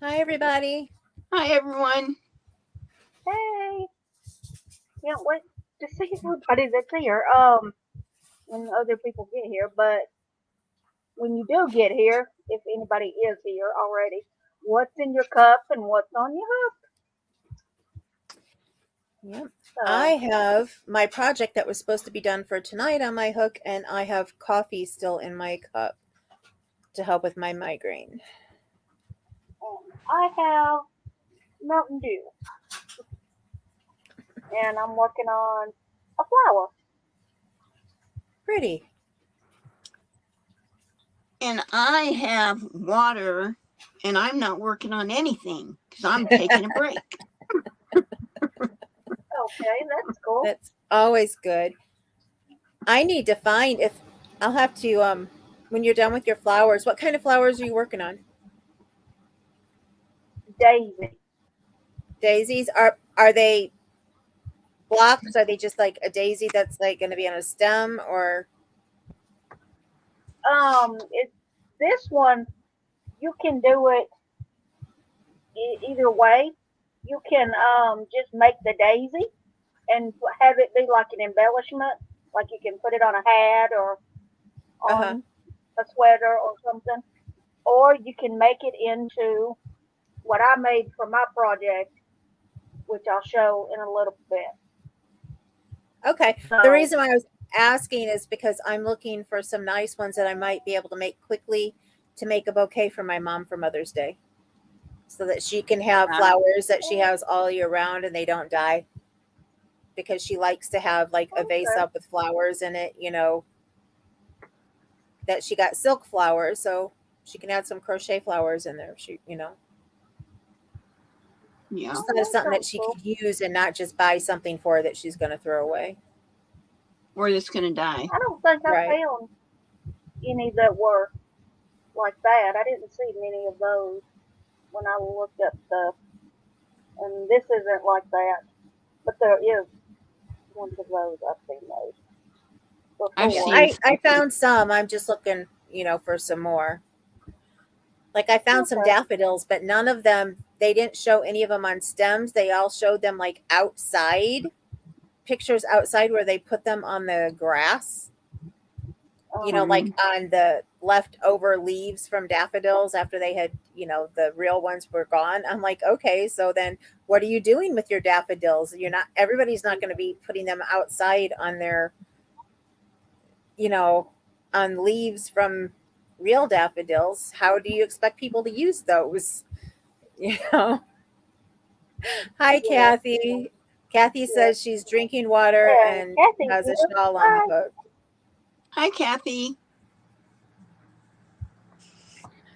Hi, everybody. Hi, everyone. Hey, can't wait to see everybody that's here. When other people get here, but when you do get here, if anybody is here already, what's in your cup and what's on your hook? Yep. I So, have my project that was supposed to be done for tonight on my hook, and I have coffee still in my cup to help with my migraine. I have Mountain Dew, and I'm working on a flower. Pretty. And I have water, and I'm not working on anything because I'm taking a break. Okay, that's cool. That's always good. I need to find if I'll have to when you're done with your flowers, what kind of flowers are you working on? Daisy. Daisies? Are they blocks? Are they just like a daisy that's like going to be on a stem or It's this one. You can do it either way. You can just make the daisy and have it be like an embellishment, like you can put it on a hat or uh-huh. on a sweater or something, or you can make it into what I made for my project, which I'll show in a little bit. Okay. The So, reason why I was asking is because I'm looking for some nice ones that I might be able to make quickly to make a bouquet for my mom for Mother's Day so that she can have Uh, flowers that she has all year round and they don't die because she likes to have like a vase okay, up with flowers in it, that she got silk flowers so she can add some crochet flowers in there. She yeah. just thought of that something that sounds she cool. could use and not just buy something for her that she's going to throw away. Or it's going to die. I don't think I Right. found any that were like that. I didn't see many of those when I looked up stuff, and this isn't like that. But there is ones of those I've seen those I've before. seen I some. found some. I'm just looking, for some more. Like I found some Okay. daffodils, but none of them, they didn't show any of them on stems. They all showed them like outside, pictures outside where they put them on the grass, like Mhm. on the leftover leaves from daffodils after they had, the real ones were gone. I'm like, okay, so then what are you doing with your daffodils? Everybody's not going to be putting them outside on their, you know, on leaves from real daffodils. How do you expect people to use those? You know? Hi, Yeah. Kathy. Kathy Yeah. says she's drinking water And and Kathy's has a here. shawl on the Hi. hook. Hi, Kathy.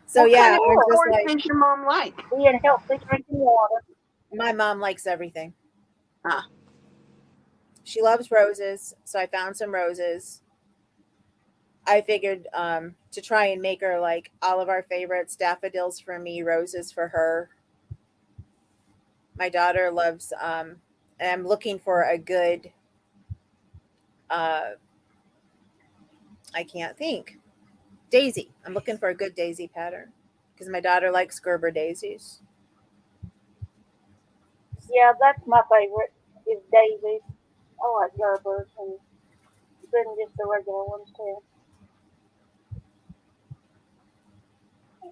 So What kind yeah, of I'm Cool. just flowers like, does your mom like? Being healthy, drinking water. my mom likes everything. Ah, She loves roses, so I found some roses. I figured to try and make her like all of our favorites, daffodils for me, roses for her. My daughter loves and I'm looking for a good uh I can't think. Daisy. I'm looking for a good daisy pattern because my daughter likes Gerber daisies. Yeah, that's my favorite. Is daisies. I like Gerbers and then just the regular ones too.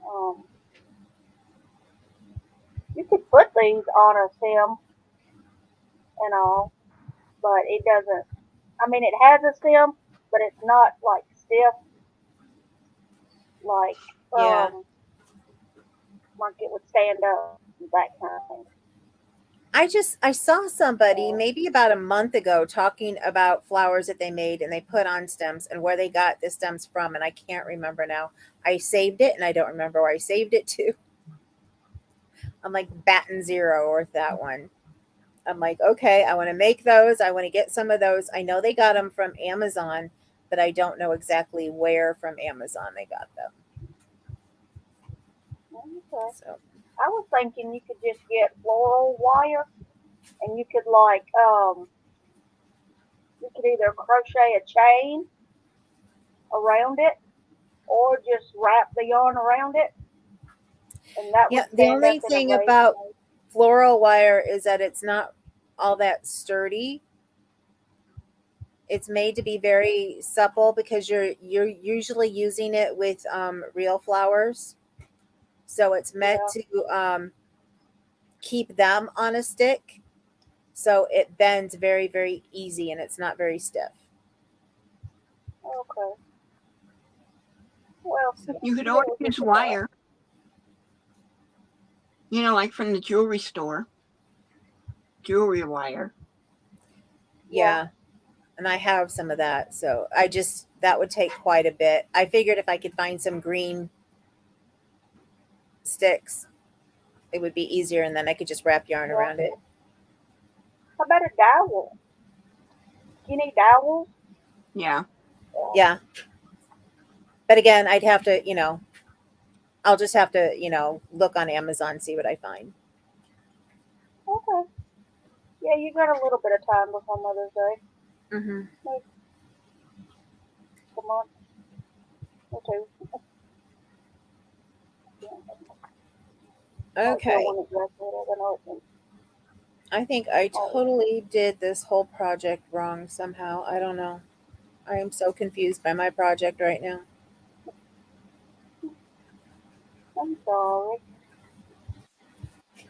Um, you could put these on a stem and all, but it doesn't. I mean, it has a stem, but it's not like stiff, like Yeah. um, like it would stand up, that kind of thing. I saw somebody So, maybe about a month ago talking about flowers that they made and they put on stems and where they got the stems from and I can't remember now. I saved it and I don't remember where I saved it to. I'm like batting zero with that one. I'm like, okay, I want to make those. I want to get some of those. I know they got them from Amazon, but I don't know exactly where from Amazon they got them. okay. So, I was thinking you could just get floral wire and you could you could either crochet a chain around it or just wrap the yarn around it and that Yeah, would the stand only up in a thing raised about bed. floral wire is that it's not all that sturdy. It's made to be very supple because you're usually using it with real flowers. So it's meant Yeah. to keep them on a stick. So it bends very, very easy and it's not very stiff. Okay. Well, So, You could yeah, always we use could try. wire, like from the jewelry store, jewelry wire. Yeah. yeah. And I have some of that. So that would take quite a bit. I figured if I could find some green sticks, it would be easier and then I could just wrap yarn Yeah. around it. How about a dowel? You need dowels? Yeah. Yeah. But again, I'd have to, I'll just have to, look on Amazon, see what I find. Okay. Yeah, you got a little bit of time before Mother's Day. Mm-hmm. Maybe a month or two. Might Okay. go when exactly. I don't know. I think I Oh, totally did this whole project wrong somehow. I don't know. I am so confused by my project right now. I'm sorry.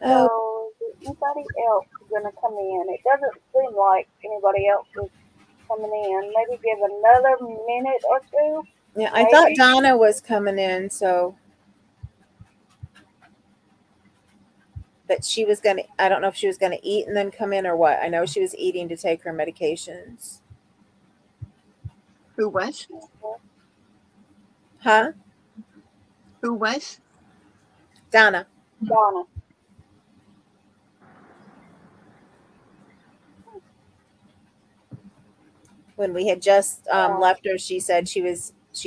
Oh, So, is anybody else gonna come in? It doesn't seem like anybody else is coming in. Maybe give another minute or two. yeah. I thought Maybe. Donna was coming in, but she was going to, I don't know if she was going to eat and then come in or what. I know she was eating to take her medications. Who was? Huh? Who was? Donna. Donna. When we had just Um, left her, she said she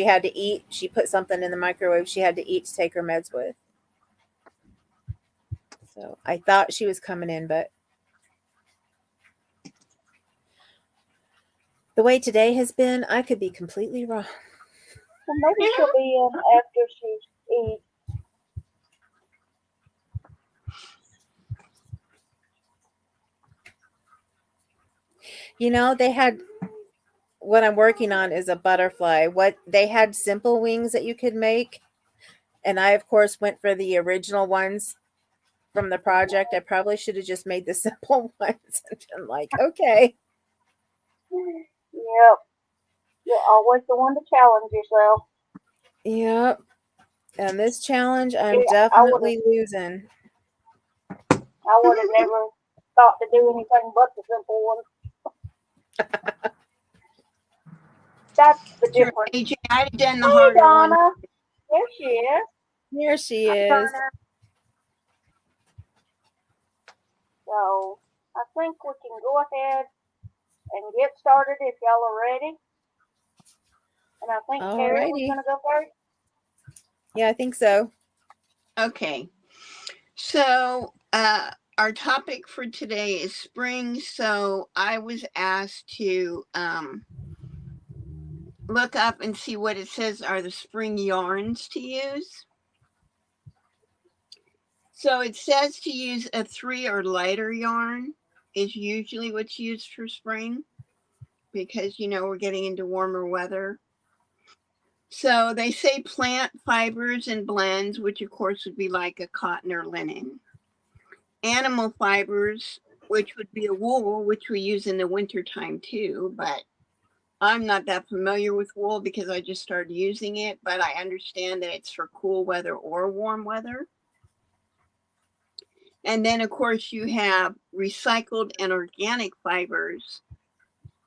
had to eat. She put something in the microwave she had to eat to take her meds with. So I thought she was coming in, but the way today has been, I could be completely wrong. well, maybe she'll be in after she eats. They had what I'm working on is a butterfly. What they had simple wings that you could make, and I of course went for the original ones from the project. I probably should have just made the simple ones and been like, okay. Yep. You're always the one to challenge yourself. Yep. And this challenge I'm Yeah, definitely losing. I would have never thought to do anything but the simple one. That's the Sure, difference. AJ, I'd have done the Hey, harder one. Donna. There she is. Here she Hi, is. Donna. So I think we can go ahead and get started if y'all are ready. And I think Terry was Alrighty. going to go first. Yeah, I think so. Okay. So, our topic for today is spring. So I was asked to look up and see what it says are the spring yarns to use. So it says to use a 3 or lighter yarn is usually what's used for spring because we're getting into warmer weather. So they say plant fibers and blends, which of course would be like a cotton or linen. Animal fibers, which would be a wool, which we use in the wintertime too, but I'm not that familiar with wool because I just started using it, but I understand that it's for cool weather or warm weather. And then, of course, you have recycled and organic fibers,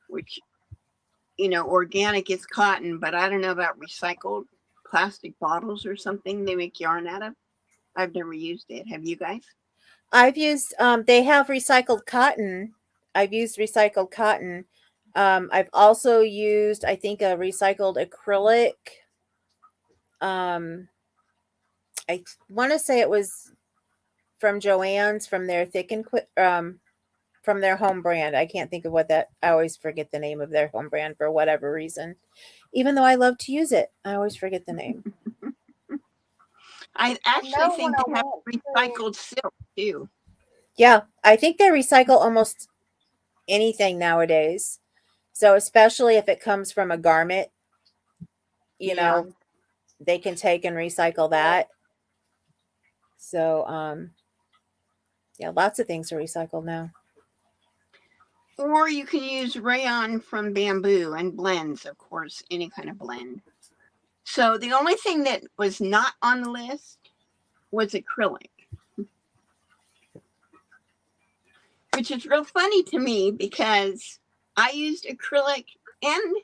which, organic is cotton, but I don't know about recycled plastic bottles or something they make yarn out of. I've never used it. Have you guys? I've used they have recycled cotton. I've used recycled cotton. I've also used, I think, a recycled acrylic. I want to say it was from Joann's, from their Thick and Quick, from their home brand. I can't think of what that. I always forget the name of their home brand for whatever reason. Even though I love to use it, I always forget the name. I actually know think when I they have went to recycled silk too. Yeah, I think they recycle almost anything nowadays. So especially if it comes from a garment, you Yeah. know, they can take and recycle that. So yeah, lots of things are recycled now. Or you can use rayon from bamboo and blends, of course, any kind of blend. So the only thing that was not on the list was acrylic, which is real funny to me because I used acrylic and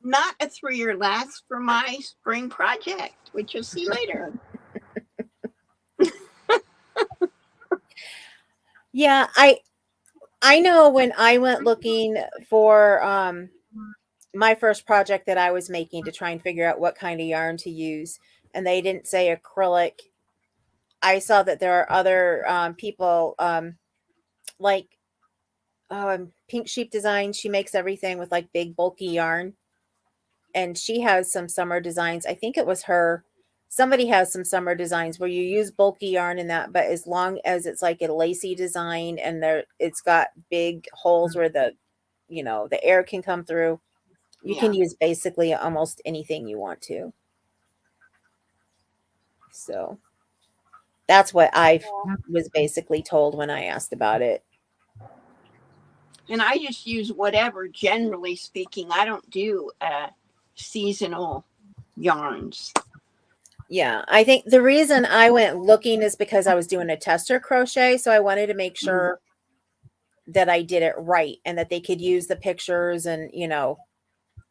not a 3-year last for my spring project, which you'll see later. Yeah, I know when I went looking for my first project that I was making to try and figure out what kind of yarn to use, and they didn't say acrylic. I saw that there are other people like Pink Sheep Design. She makes everything with like big bulky yarn, and she has some summer designs. I think it was her. Somebody has some summer designs where you use bulky yarn in that, but as long as it's like a lacy design and it's got big holes where the air can come through, you Yeah. can use basically almost anything you want to. So that's what I was basically told when I asked about it. And I just use whatever, generally speaking. I don't do seasonal yarns. Yeah, I think the reason I went looking is because I was doing a tester crochet, so I wanted to make sure that I did it right and that they could use the pictures and,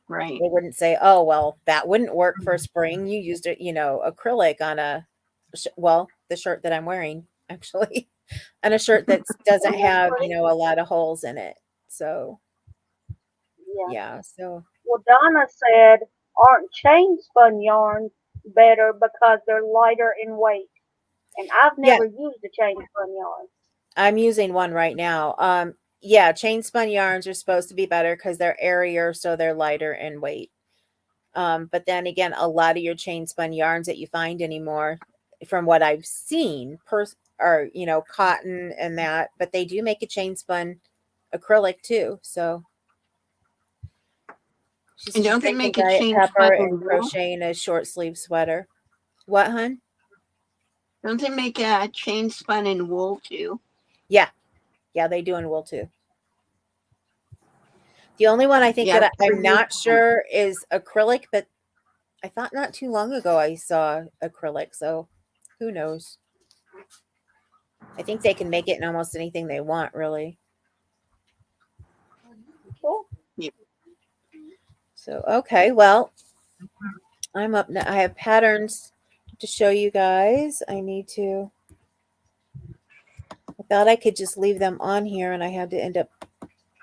Right. they wouldn't say, "Oh, well, that wouldn't work for spring. You used it, acrylic on the shirt that I'm wearing actually, on a shirt that doesn't have, a lot of holes in it." So, yeah. yeah, so Well, Donna said, aren't chain spun yarns better because they're lighter in weight? And I've yeah, never used a chain spun yarn. I'm using one right now. Yeah, chain spun yarns are supposed to be better because they're airier, so they're lighter in weight. But then again, a lot of your chain spun yarns that you find anymore, from what I've seen, are cotton and that, but they do make a chain spun acrylic too. So And she's don't they making make a Diet chain Pepper spun and in wool? crocheting a short sleeve sweater. What, hun? Don't they make a chain spun in wool too? Yeah, they do in wool too. The only one I think Yeah. that I'm not sure is acrylic, but I thought not too long ago I saw acrylic, so who knows? I think they can make it in almost anything they want, really. Cool. Yeah. So, okay, well, I'm up now. I have patterns to show you guys. I thought I could just leave them on here, and I had to end up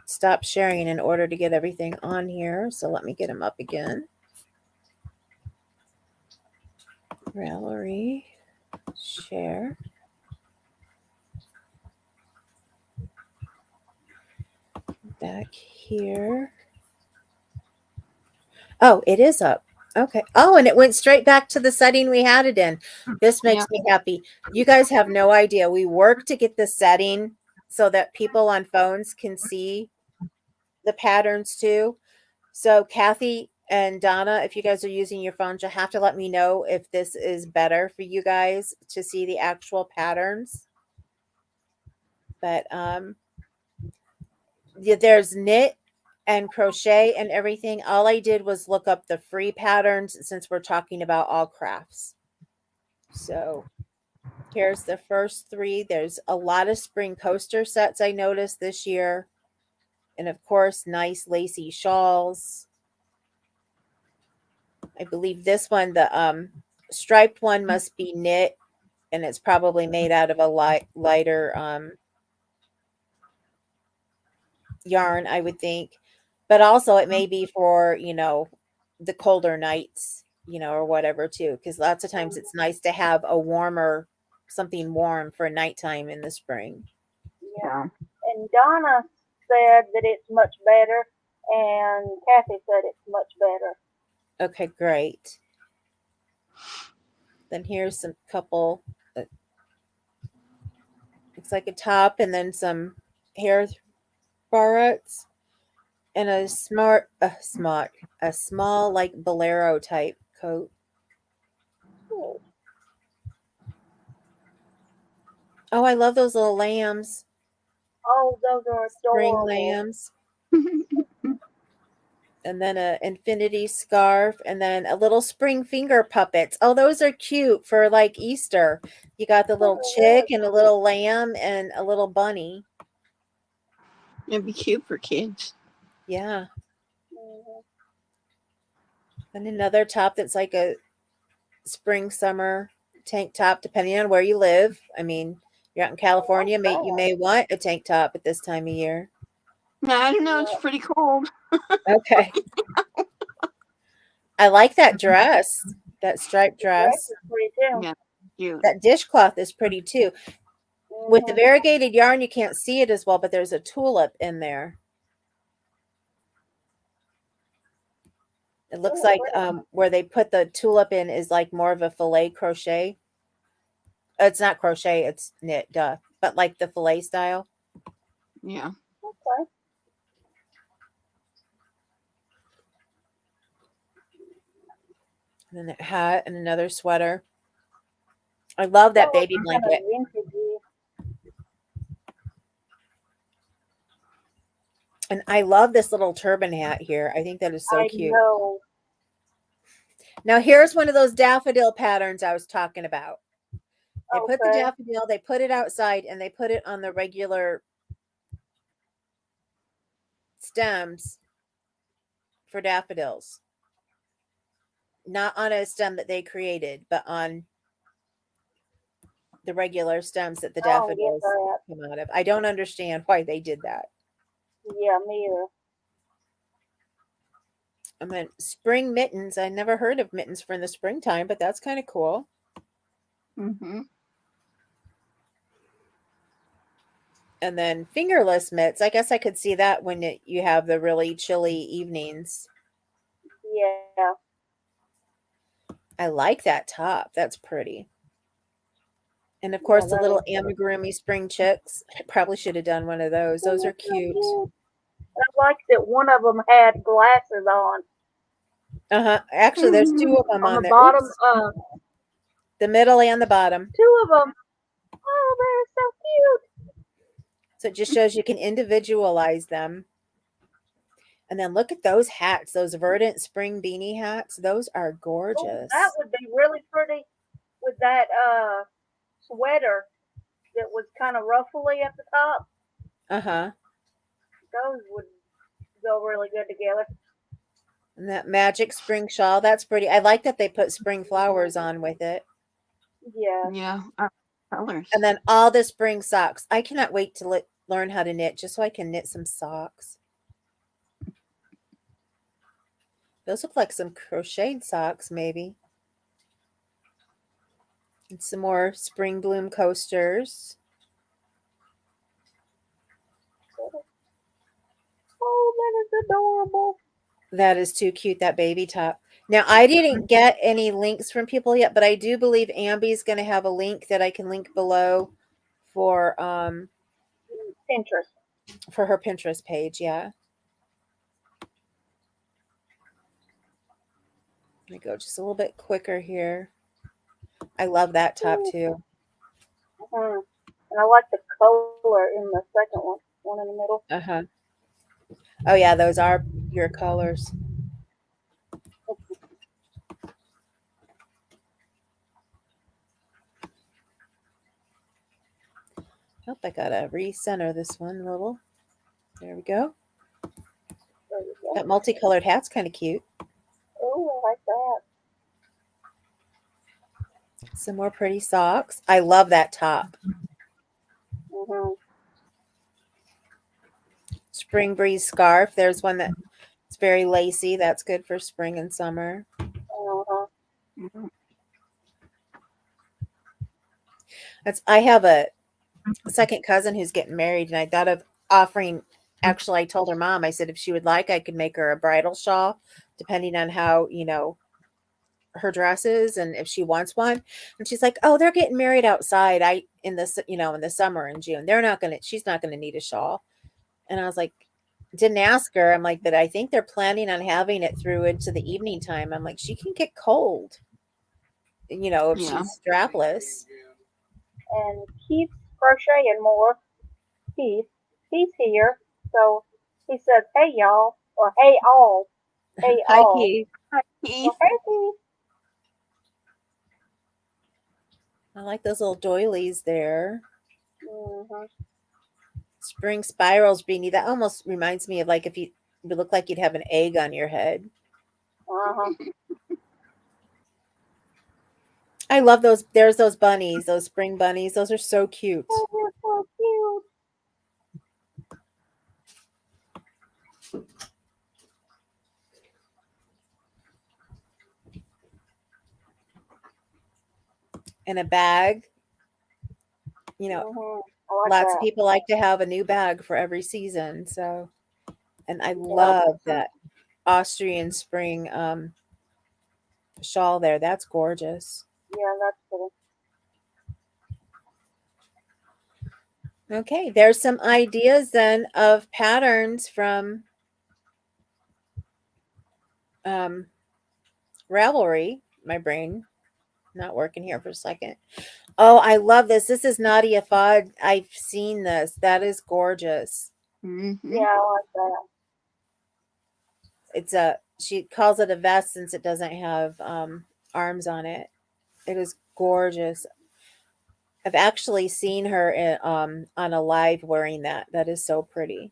stop sharing in order to get everything on here. So let me get them up again. Gallery, share. Back here. Oh, it is up. Okay. Oh, and it went straight back to the setting we had it in. This makes me happy. You guys have no idea. We worked to get the setting so that people on phones can see the patterns too. So Kathy and Donna, if you guys are using your phones, you'll have to let me know if this is better for you guys to see the actual patterns. But yeah, there's knit and crochet and everything. All I did was look up the free patterns since we're talking about all crafts. So here's the first 3. There's a lot of spring coaster sets I noticed this year. And of course, nice lacy shawls. I believe this one, the striped one, must be knit, and it's probably made out of a lighter yarn, I would think. But also it may be for, the colder nights, or whatever too, because lots of times it's nice to have something warm for nighttime in the spring. Yeah. And Donna said that it's much better, and Kathy said it's much better. Okay, great. Then here's some couple. Looks like a top, and then some hair barrettes, and a small like bolero type coat. Cool. Oh, I love those little lambs, Oh, those are spring adorable. lambs. And then a infinity scarf, and then a little spring finger puppets. Oh, those are cute for like Easter. You got the little Oh, chick yes. and a little lamb and a little bunny. It'd be cute for kids. Yeah. Mhm. And another top that's like a spring summer tank top, depending on where you live. I mean, you're out in California, you may want a tank top at this time of year. I don't know. It's Yeah. pretty cold. Okay. I like that dress, that striped The dress dress. is pretty too. Yeah, cute. That dishcloth is pretty too. With the Mhm. variegated yarn, you can't see it as well, but there's a tulip in there. It looks Oh, like pretty. where they put the tulip in is like more of a filet crochet. It's not crochet, it's knit, duh. But like the filet style. Yeah. Okay. And then a hat and another sweater. I love that That baby looks kind of blanket. vintagey. And I love this little turban hat here. I think that is so I cute. know. Now here's one of those daffodil patterns I was talking about. They put the Okay. daffodil, they put it outside, and they put it on the regular stems for daffodils. Not on a stem that they created, but on the regular stems that the I don't get daffodils that. come out of. I don't understand why they did that. Yeah, me either. I mean, spring mittens. I never heard of mittens for in the springtime, but that's kind of cool. Mm-hmm. And then fingerless mitts. I guess I could see that when you have the really chilly evenings. Yeah. I like that top. That's pretty. And of Yeah, course, the that little is pretty. amigurumi spring chicks. I probably should have done one of those. Those Oh, are that's so cute. cute. I like that one of them had glasses on. Actually, there's two of them On on the there. bottom, Oops. The middle and the bottom. two of them. Oh, they're so cute. So it just shows you can individualize them. And then look at those hats, those verdant spring beanie hats. Those are Oh, gorgeous. that would be really pretty with that sweater that was kind of ruffly at the top. Uh-huh. Those would go really good together. And that magic spring shawl, that's pretty. I like that they put spring flowers on with it. Yeah. Yeah. Colors. And then all the spring socks. I cannot wait to learn how to knit just so I can knit some socks. Those look like some crocheted socks, maybe. And some more spring bloom coasters. Oh, that is adorable. That is too cute, that baby top. Now, I didn't get any links from people yet, but I do believe Ambi's going to have a link that I can link below for Pinterest. her Pinterest page. Yeah. Let me go just a little bit quicker here. I love that top too. Mm-hmm. And I like the color in the second one in the middle. Uh-huh. Oh yeah, those are your colors. Oh, I gotta recenter this one a little. There we go. There you go. That multicolored hat's kind of cute. Oh, I like that. Some more pretty socks. I love that top. Mm-hmm. Spring breeze scarf. There's one that's very lacy. That's good for spring and summer. Uh-huh. Mhm. I have a second cousin who's getting married, and I thought of offering. Actually, I told her mom, I said if she would like, I could make her a bridal shawl, depending on how her dresses and if she wants one. And she's like, "Oh, they're getting married outside. In this, in the summer in June. She's not gonna need a shawl." And I was like, didn't ask her. I'm like, but I think they're planning on having it through into the evening time. I'm like, she can get cold, if Yeah. she's strapless. And Keith Crochet and More, Keith, he's here. So he says, "Hey y'all," or "Hey all," "Hey Hi, all." Keith. Keith, Well, hey Keith. I like those little doilies there. Mm-hmm. Spring spirals, Beanie. That almost reminds me of like if you look like you'd have an egg on your head. Uh-huh. I love those. There's those bunnies, those spring bunnies. Those are so cute. Oh, they're so cute. In a bag. Mm-hmm. I like Lots of that. people like to have a new bag for every season. So, and I Yeah. love that Austrian spring shawl there. That's gorgeous. Yeah, that's cool. Okay, there's some ideas then of patterns from um, Ravelry. My brain not working here for a second. Oh, I love this. This is Nadia Fod. I've seen this. That is gorgeous. mm-hmm. Yeah, I like that. She calls it a vest since it doesn't have arms on it. It is gorgeous. I've actually seen her on a live wearing that. That is so pretty.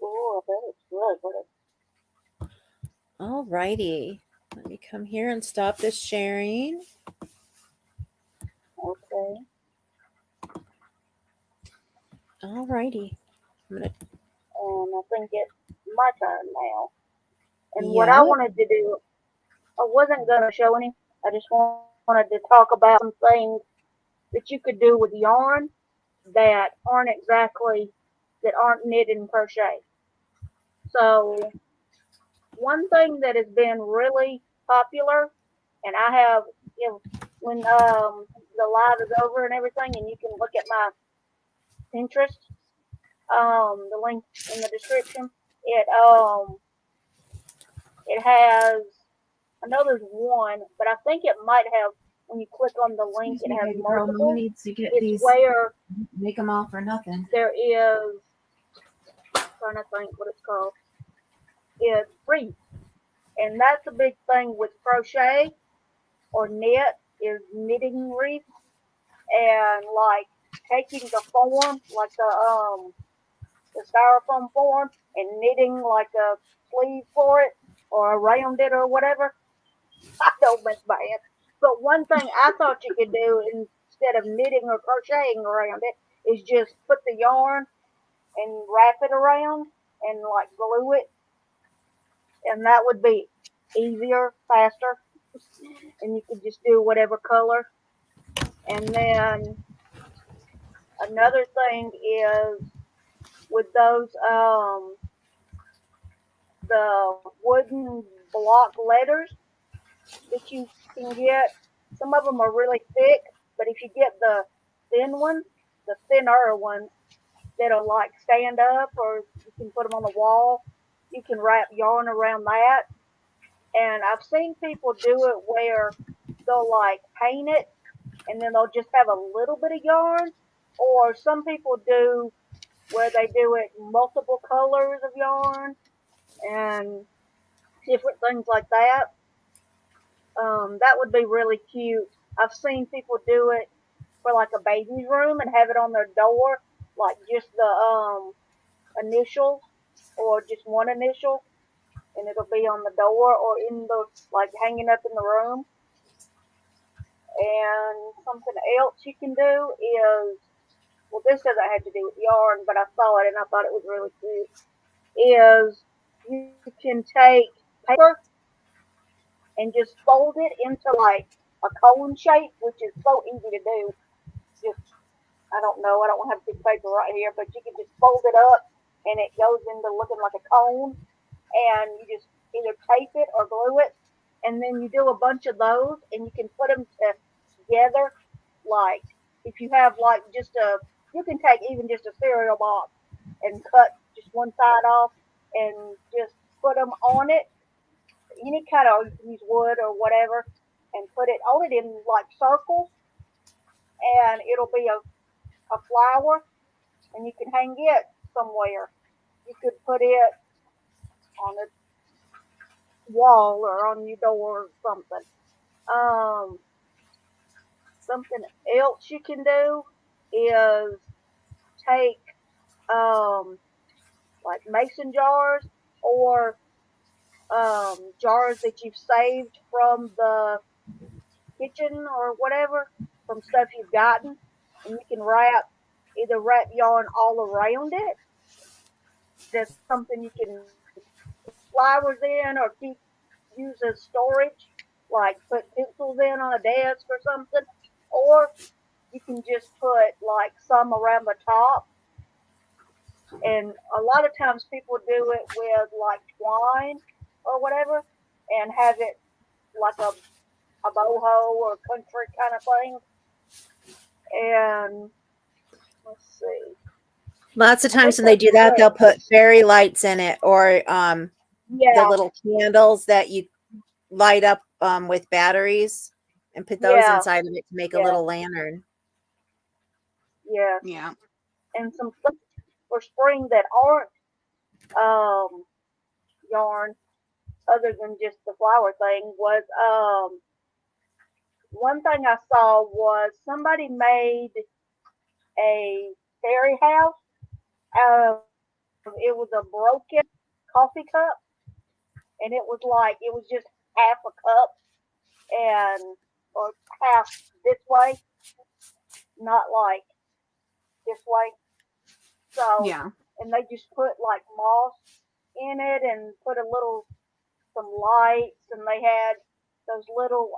Ooh, I bet it's really pretty. All righty. Let me come here and stop this sharing. Okay. All righty. I'm gonna. And I think it's my turn now. And what I Yeah. wanted to do, I wasn't going to show any. I just wanted to talk about some things that you could do with yarn that aren't knit and crochet. So one thing that has been really popular, and I have, when the live is over and everything, and you can look at my Pinterest, the link in the description. It has, I know there's one, but I think it might have, when you click on the link, Excuse it me, has baby girl. Mama multiple. needs to get It's these. where Make them all for nothing. there is, I'm trying to think what it's called. It's free. And that's a big thing with crochet or knit is knitting wreaths and like taking the form, like the styrofoam form and knitting like a sleeve for it or around it or whatever. I don't miss my hand. But one thing I thought you could do instead of knitting or crocheting around it is just put the yarn and wrap it around and like glue it, and that would be easier, faster, and you could just do whatever color. And then another thing is with those the wooden block letters that you can get. Some of them are really thick, but if you get the thin ones, the thinner ones that'll like stand up, or you can put them on the wall, you can wrap yarn around that. And I've seen people do it where they'll like paint it and then they'll just have a little bit of yarn, or some people do where they do it multiple colors of yarn and different things like that. That would be really cute. I've seen people do it for like a baby's room and have it on their door, like just the initials or just one initial, and it'll be on the door or in the like hanging up in the room. And something else you can do is, well, this doesn't have to do with yarn, but I saw it and I thought it was really cute. Is you can take paper and just fold it into like a cone shape, which is so easy to do. Just, I don't know, I don't have a piece of paper right here, but you can just fold it up and it goes into looking like a cone, and you just either tape it or glue it, and then you do a bunch of those, and you can put them together. Like if you have like just a, you can take even just a cereal box and cut just one side off and just put them on it. Any kind of, you can use wood or whatever, and put it on it in like circles, and it'll be a flower, and you can hang it somewhere. You could put it on a wall or on your door or something. Um, Something else you can do is take like mason jars or jars that you've saved from the kitchen or whatever, from stuff you've gotten, and you can either wrap yarn all around it. That's something you can put flowers in or keep use as storage, like put pencils in on a desk or something, or you can just put like some around the top. And a lot of times people do it with like twine or whatever, and have it like a boho or country kind of thing. And let's see, Lots of I think times when they that's do that, they'll it. put fairy lights in it, or the Yeah, little candles that you light up with batteries, and put those yeah, inside of it to make a yeah, little lantern. yeah. Yeah. And some stuff for spring that aren't um, yarn, other than just the flower thing, was one thing I saw was somebody made a fairy house out of, it was a broken coffee cup, and it was like it was just half a cup and or half this way, not like this way. So, Yeah. and they just put like moss in it and put a little some lights, and they had those little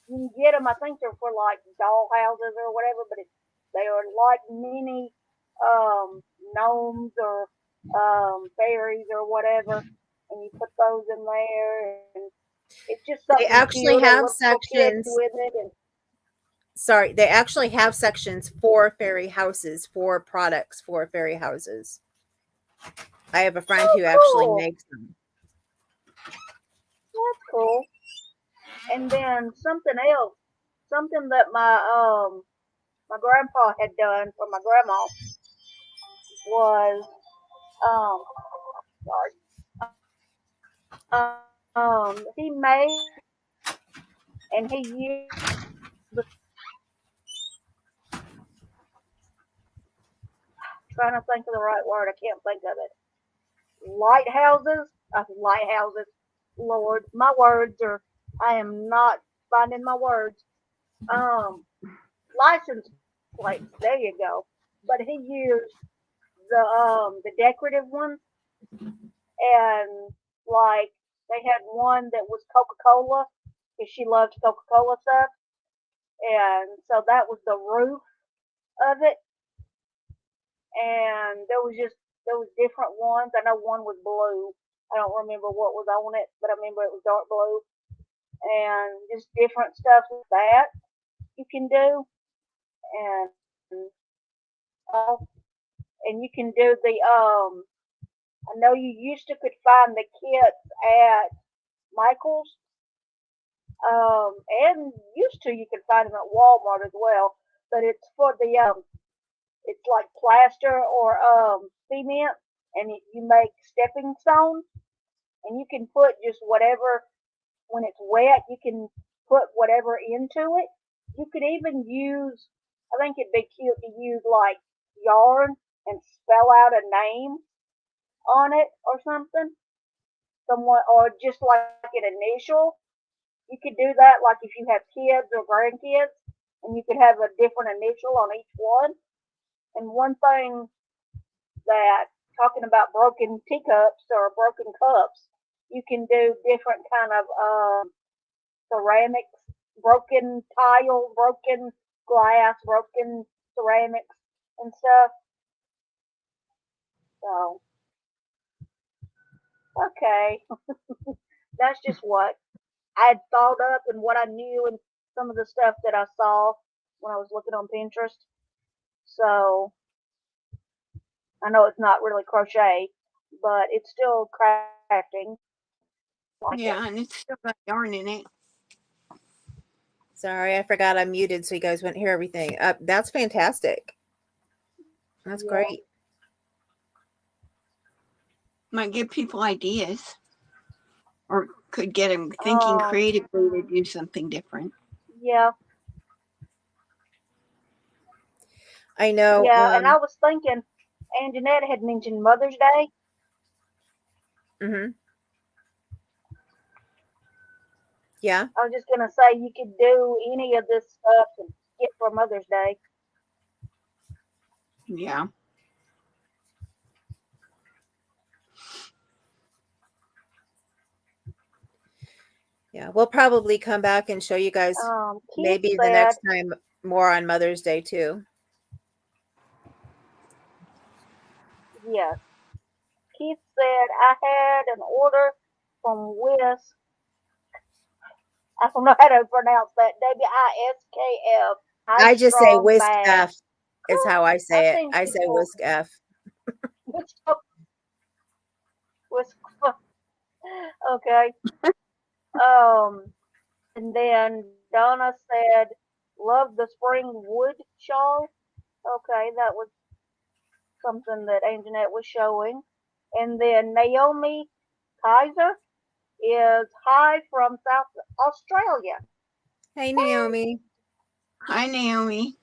you can get them. I think they're for like doll houses or whatever, but they are like mini gnomes or fairies or whatever, and you put those in there, and it's just They something actually cute. Or have little kids sections. with it, and Sorry, they actually have sections for fairy houses, for products for fairy houses. I have a friend oh, who actually cool, makes them. that's cool. And then something else, something that my grandpa had done for my grandma was sorry, he made and he used the, trying to think of the right word, I can't think of it. Lighthouses, lighthouses. Lord, my words are, I am not finding my words. Um, License plates. There you go. But he used the decorative ones, and like they had one that was Coca Cola because she loved Coca Cola stuff, and so that was the roof of it. And there was different ones. I know one was blue. I don't remember what was on it, but I remember it was dark blue, and just different stuff like that you can do, and uh, and you can do the I know you used to could find the kits at Michael's, and used to you could find them at Walmart as well. But it's for the it's like plaster or cement, and you make stepping stones, and you can put just whatever when it's wet. You can put whatever into it. You could even use. I think it'd be cute to use like yarn and spell out a name on it or something. Someone or just like an initial. You could do that like if you have kids or grandkids, and you could have a different initial on each one. And one thing that talking about broken teacups or broken cups, you can do different kind of ceramics, broken tile, broken glass, broken ceramics and stuff. So okay, that's just what I had thought up and what I knew and some of the stuff that I saw when I was looking on Pinterest. So I know it's not really crochet, but it's still crafting. Like it. Yeah, and it's still got yarn in it. Sorry, I forgot I'm muted so you guys wouldn't hear everything. That's fantastic. That's Yeah. great. Might give people ideas, or could get them thinking creatively to do something different. Yeah. I know. Yeah, and I was thinking, Aunt Jeanette had mentioned Mother's Day. Mhm. Yeah. I was just gonna say you could do any of this stuff and get for Mother's Day. Yeah. Yeah. We'll probably come back and show you guys Keith maybe the said, next time more on Mother's Day too. yes. Keith said I had an order from Whisk. I don't know how to pronounce that. WISKF. High I just say strong whisk bag. F is how I I've say it. seen I say people whisk F. whisk. Whisk. Okay. And then Donna said, love the spring wood shawl. Okay, that was something that Anjanette was showing. And then Naomi Kaiser is hi from South Australia. Hey, Naomi. Hi, Naomi.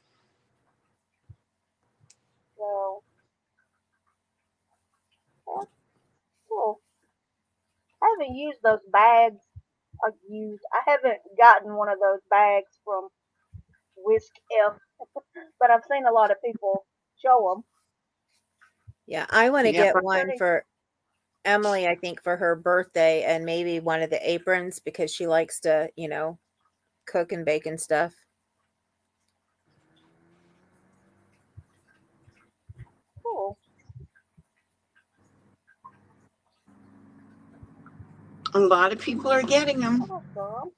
So that's cool. I haven't used those bags. I haven't gotten one of those bags from Whisk F, but I've seen a lot of people show them. Yeah, I want to Yep. get one Pretty. for Emily, I think for her birthday, and maybe one of the aprons because she likes to, cook and bake and stuff. Cool. A lot of people are getting them. Awesome.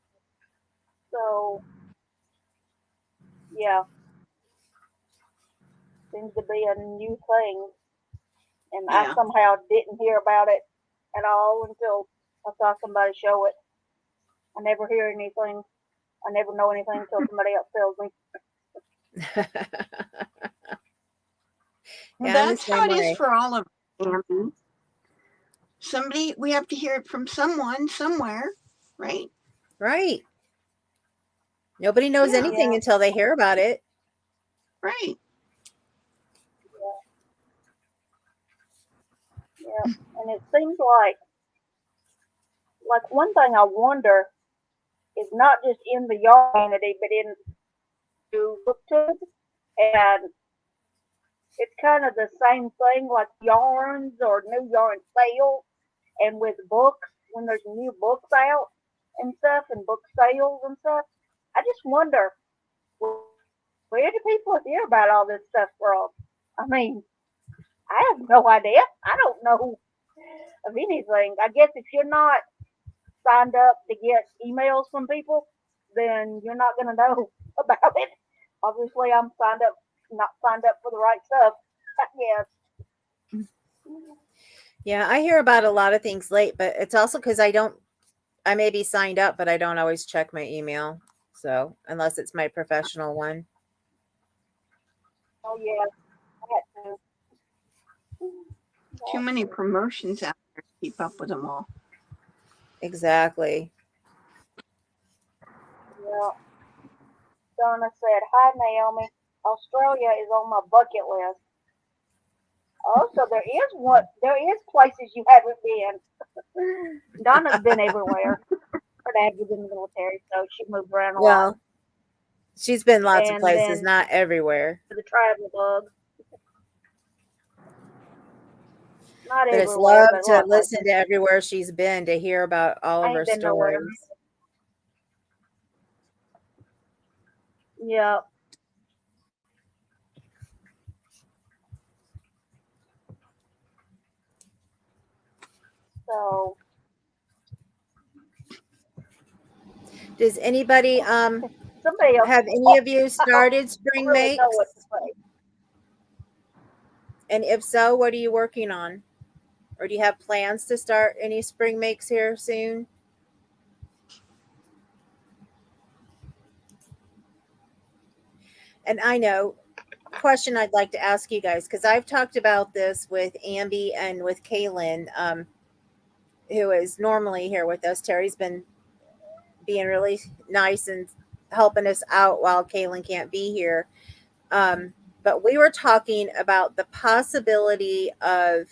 So, yeah, seems to be a new thing. And I Yeah. somehow didn't hear about it at all until I saw somebody show it. I never hear anything. I never know anything until somebody else tells me. Yeah, I'm the That's how same it is way. for all of them. We have to hear it from someone somewhere, right? Right. Nobody knows Yeah. anything Yeah. until they hear about it. Right. Yeah. And it seems like one thing I wonder is not just in the yarn community, but in booktube, and it's kind of the same thing like yarns or new yarn sales, and with books when there's new books out and stuff, and book sales and stuff. I just wonder where do people hear about all this stuff from? I mean, I have no idea. I don't know of anything. I guess if you're not signed up to get emails from people, then you're not going to know about it. Obviously, I'm not signed up for the right stuff. Yes. Yeah, I hear about a lot of things late, but it's also because I may be signed up, but I don't always check my email. So, unless it's my professional one. Oh, yeah. I had to. Too many promotions out there to keep up with them all. Exactly. Yeah. Donna said, hi, Naomi. Australia is on my bucket list. Also, there is places you haven't been. Donna's been everywhere. Her dad was in the military, so she moved around a lot. Well, she's been lots of And places, then not everywhere. the travel bug. Not But it's everywhere, love but a to lot of listen places. to everywhere she's been to hear about all I of her ain't been nowhere. stories. Yeah. So Does anybody Somebody else have any of you started spring don't really know makes? what to say. And if so, what are you working on? Or do you have plans to start any spring makes here soon? And I know, question I'd like to ask you guys, because I've talked about this with Ambi and with Kaylin, who is normally here with us. Terry's been being really nice and helping us out while Kaylin can't be here. But we were talking about the possibility of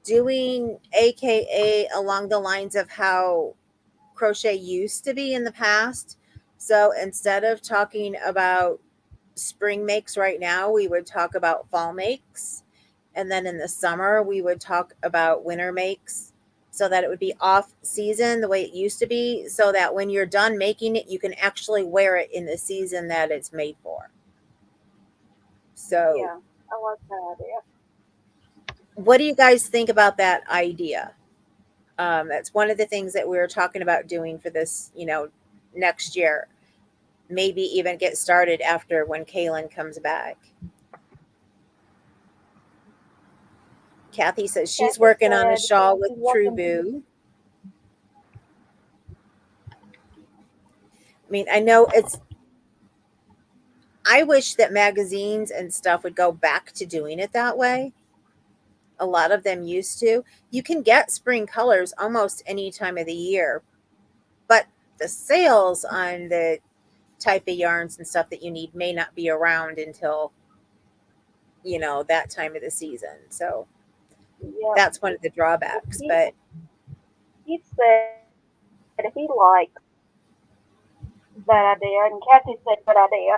doing AKA along the lines of how crochet used to be in the past. So instead of talking about spring makes right now, we would talk about fall makes. And then in the summer, we would talk about winter makes so that it would be off season the way it used to be. So that when you're done making it, you can actually wear it in the season that it's made for. So, Yeah, I like that idea. what do you guys think about that idea? That's one of the things that we were talking about doing for this, next year. Maybe even get started after when Kaylin comes back. Kathy says she's Kathy working on a said shawl with she's True working. Boo. I mean, I know I wish that magazines and stuff would go back to doing it that way. A lot of them used to. You can get spring colors almost any time of the year, but the sales on the type of yarns and stuff that you need may not be around until, that time of the season. So Yeah, that's one of the drawbacks. he, But he said he liked that idea, and Kathy said good idea.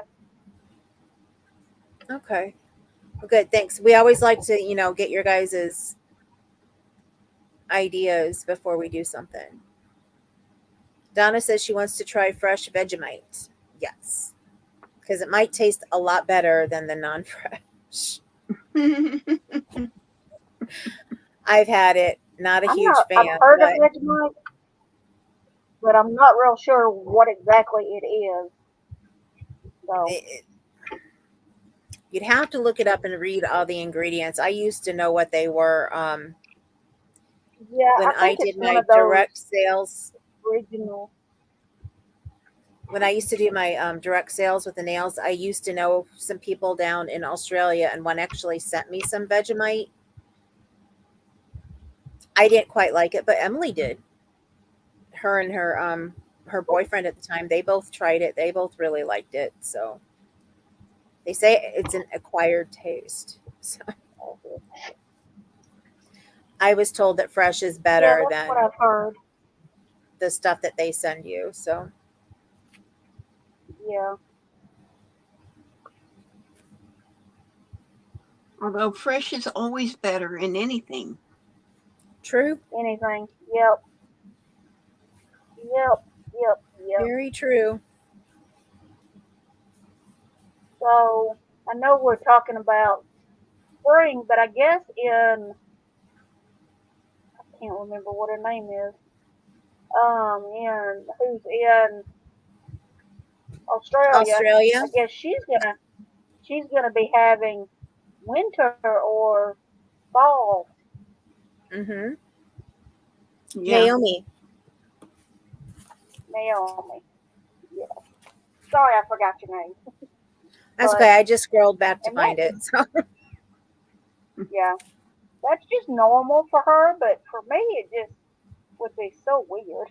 okay. Well, good. Thanks. We always like to, get your guys's ideas before we do something. Donna says she wants to try fresh Vegemite. Yes. Because it might taste a lot better than the non-fresh. I've had it. Not a huge I've fan, heard of but Vegemite, but I'm not real sure what exactly it is. So, you'd have to look it up and read all the ingredients. I used to know what they were yeah, when I I think did it's one my of those direct sales. original. When I used to do my direct sales with the nails, I used to know some people down in Australia, and one actually sent me some Vegemite. I didn't quite like it, but Emily did. Her and her boyfriend at the time, they both tried it. They both really liked it. So they say it's an acquired taste. So I was told that fresh is Yeah, better that's what than I've heard. the stuff that they send you. So Yeah, Although fresh is always better in anything. true. anything. Yep, yep, yep, yep. Very true. So I know we're talking about spring, but I guess I can't remember what her name is. In who's in Australia? Australia. I guess she's gonna be having winter or fall. Mm-hmm. Yeah. Naomi. Naomi. Yeah. Sorry, I forgot your name. That's But okay. I just scrolled back to and find it. So yeah, that's just normal for her. But for me, it just would be so weird.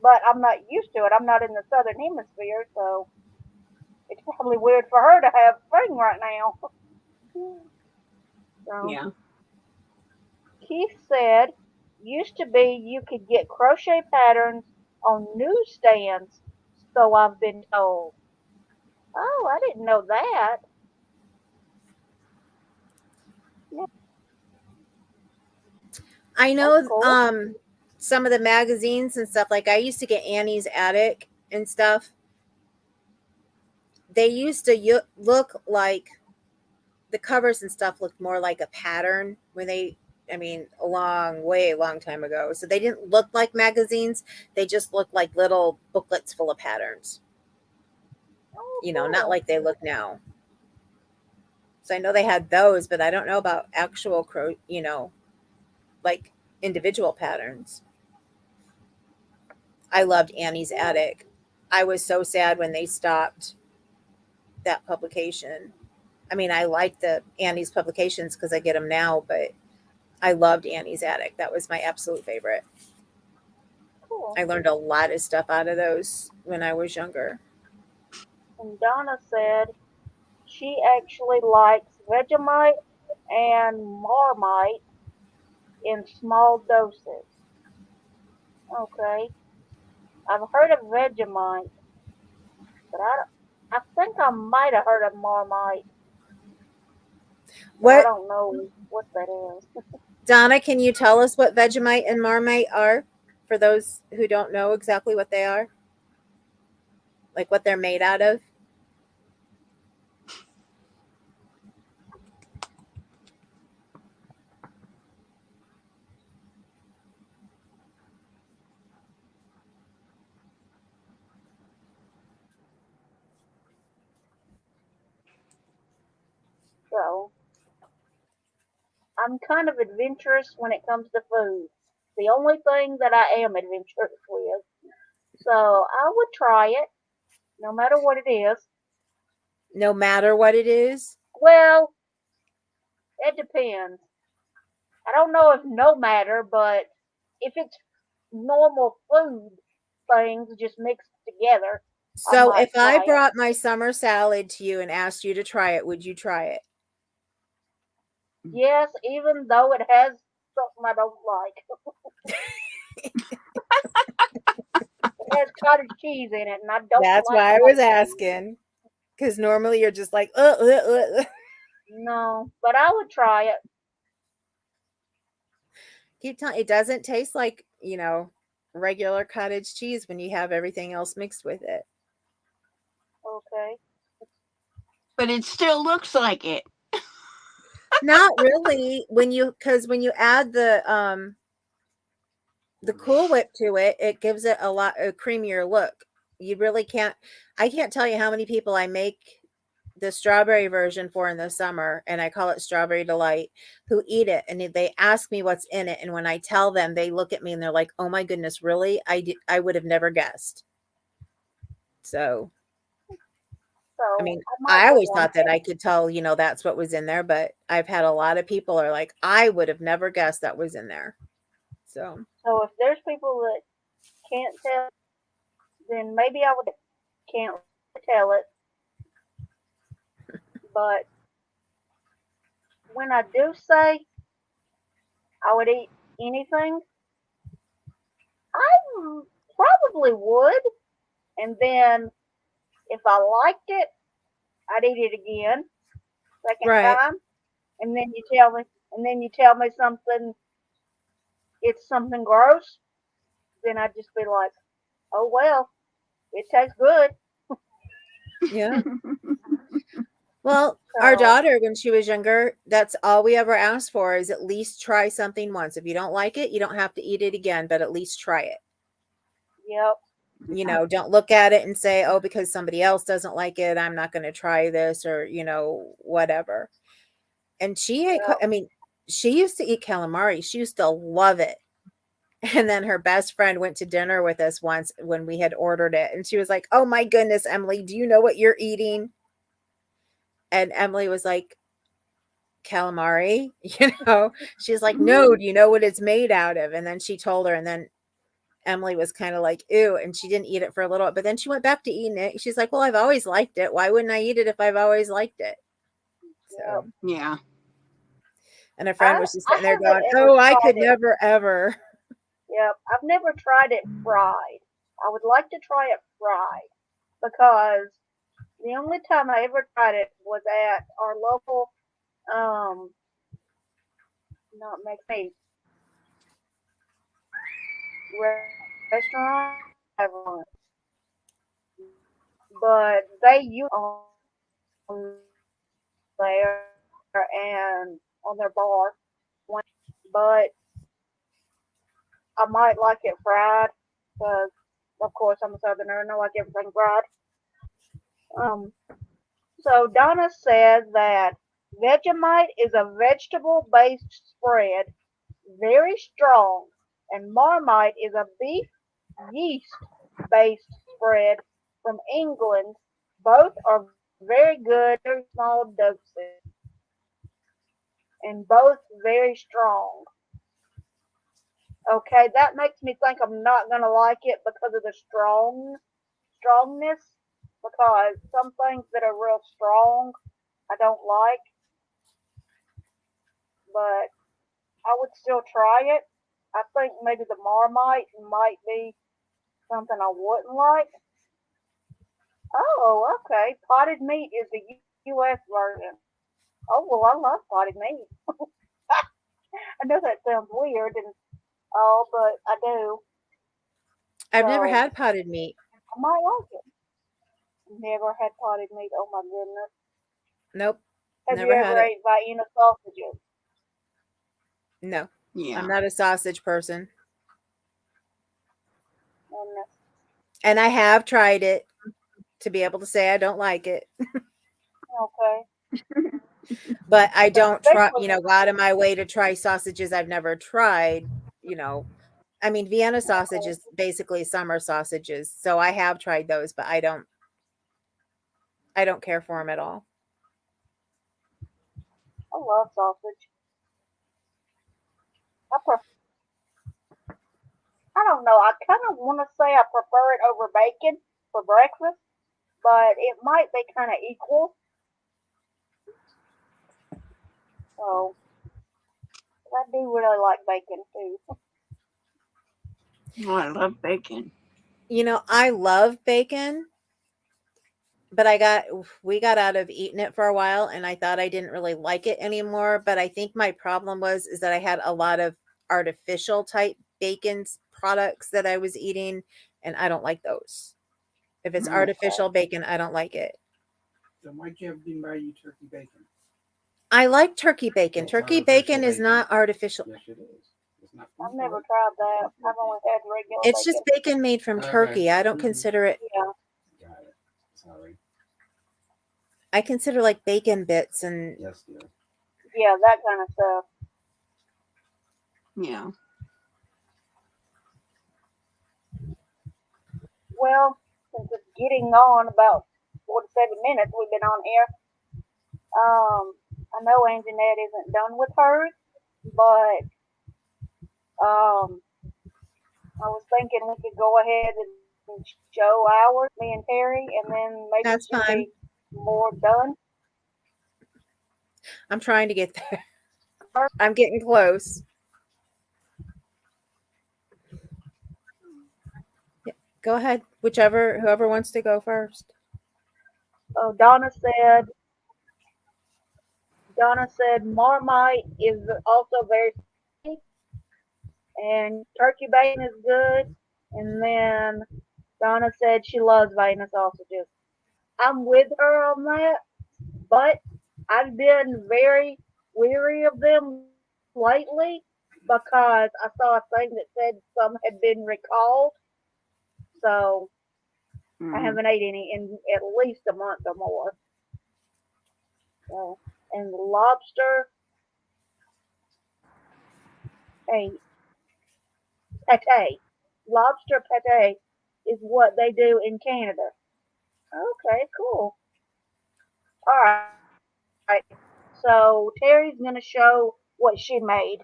But I'm not used to it. I'm not in the southern hemisphere, so it's probably weird for her to have spring right now. So Yeah. Keith said, used to be you could get crochet patterns on newsstands, so I've been told. Oh, I didn't know that. Yeah, I that's know cool. some of the magazines and stuff. Like I used to get Annie's Attic and stuff. They used to look like the covers and stuff looked more like a pattern when they I mean, a long time ago. So they didn't look like magazines. They just looked like little booklets full of patterns. Oh, Not cool. like they look now. So I know they had those, but I don't know about actual like individual patterns. I loved Annie's Cool. Attic. I was so sad when they stopped that publication. I mean, I like the Annie's publications because I get them now, but I loved Annie's Attic. That was my absolute favorite. Cool. I learned a lot of stuff out of those when I was younger. And Donna said she actually likes Vegemite and Marmite in small doses. Okay. I've heard of Vegemite, but I think I might have heard of Marmite, but I What, don't know what that is. Donna, can you tell us what Vegemite and Marmite are for those who don't know exactly what they are? Like what they're made out of? So I'm kind of adventurous when it comes to food. The only thing that I am adventurous with. So I would try it, no matter what it is. No matter what it is? Well, it depends. I don't know if no matter, but if it's normal food things just mixed together, I So might if I try it. brought my summer salad to you and asked you to try it, would you try it? Yes, even though it has something I don't like. It has cottage cheese in it, and I don't That's like why I was cottage cheese. asking. Because normally you're just like, No, but I would try it. Keep telling it doesn't taste like, regular cottage cheese when you have everything else mixed with it. Okay. But it still looks like it. Not really because when you add the Cool Whip to it, it gives it a creamier look. You really can't I can't tell you how many people I make the strawberry version for in the summer, and I call it Strawberry Delight, who eat it and they ask me what's in it, and when I tell them, they look at me and they're like, "Oh my goodness, really? I would have never guessed." So, I So mean, I might I go always one thought that day. I could tell, that's what was in there, but I've had a lot of people are like, "I would have never guessed that was in there." So, So if there's people that can't tell, then maybe I would can't tell it. But when I do say I would eat anything, I probably would. And then if I liked it, I'd eat it again, second right. time. And then you tell me something, it's something gross. Then I'd just be like, oh well, it tastes good. Yeah. Well, our So daughter, when she was younger, that's all we ever asked for is at least try something once. If you don't like it, you don't have to eat it again, but at least try it. yep, Don't look at it and say, oh, because somebody else doesn't like it, I'm not going to try this or, whatever. And yep. I mean, she used to eat calamari. She used to love it. And then her best friend went to dinner with us once when we had ordered it. And she was like, oh my goodness, Emily, do you know what you're eating? And Emily was like, calamari, she's like, no, do you know what it's made out of? And then she told her, and then Emily was kind of like, ew, and she didn't eat it for a little bit, but then she went back to eating it. She's like, well, I've always liked it. Why wouldn't I eat it if I've always liked it? Yep. So, Yeah. and a friend I was just I sitting there haven't going, ever oh, I tried could it. never, ever. Yep, I've never tried it fried. I would like to try it fried because the only time I ever tried it was at our local um not Mexican restaurant, but they use on there and on their bar. but I might like it fried because, of course, I'm a Southerner and I like everything fried. Um, so Donna said that Vegemite is a vegetable-based spread, very strong, and Marmite is a beef yeast-based spread from England. Both are very good, very small doses, and both very strong. Okay, that makes me think I'm not gonna like it because of the strongness. Because some things that are real strong, I don't like, but I would still try it. I think maybe the Marmite might be something I wouldn't like. Oh, okay. Potted meat is the U.S. version. Oh well, I love potted meat. I know that sounds weird and all, but I do. I've never So had potted meat. I might like it. Never had potted meat. Oh my goodness. Nope, Have you never had ever it. ate Vienna sausages? No, I'm Yeah. not a sausage person. And And I have tried it to be able to say I don't like it, okay, but I don't try, especially go out of my way to try sausages I've never tried, you know. I mean, Vienna sausage okay. is basically summer sausages, so I have tried those, but I don't care for them at all. I love sausage. I prefer. I don't know. I kind of want to say I prefer it over bacon for breakfast, but it might be kind of equal. So I do really like bacon too. Oh, I love bacon. I love bacon, but we got out of eating it for a while and I thought I didn't really like it anymore, but I think my problem is that I had a lot of artificial type bacon products that I was eating and I don't like those. If it's Mm. artificial bacon, I don't like it. Then why'd you have me buy you turkey bacon? I like turkey bacon. It's Turkey artificial bacon is bacon. not artificial. Yes, it is. It's not I've food never grade. tried that. I've only had regular It's just bacon. bacon made from Okay. turkey. I don't Mhm. consider it. Yeah, Got it. Sorry. I consider like bacon bits and Yes, dear. yeah, that kind of stuff. Yeah. Well, since it's getting on about 47 minutes, we've been on here. I know Anjanette isn't done with hers, but I was thinking we could go ahead and show ours, me and Terry, and then maybe that's she'll fine. be more done. I'm trying to get there. I'm getting close. Yeah, go ahead. Whoever wants to go first. So Donna said Marmite is also very tasty, and turkey bacon is good. And then Donna said she loves Vienna sausages. I'm with her on that, but I've been very weary of them lately because I saw a thing that said some had been recalled. So I Mhm. haven't ate any in at least a month or more. So, and lobster, hey, pate. Lobster pate is what they do in Canada. Okay, cool. All right. So Terry's gonna show what she made.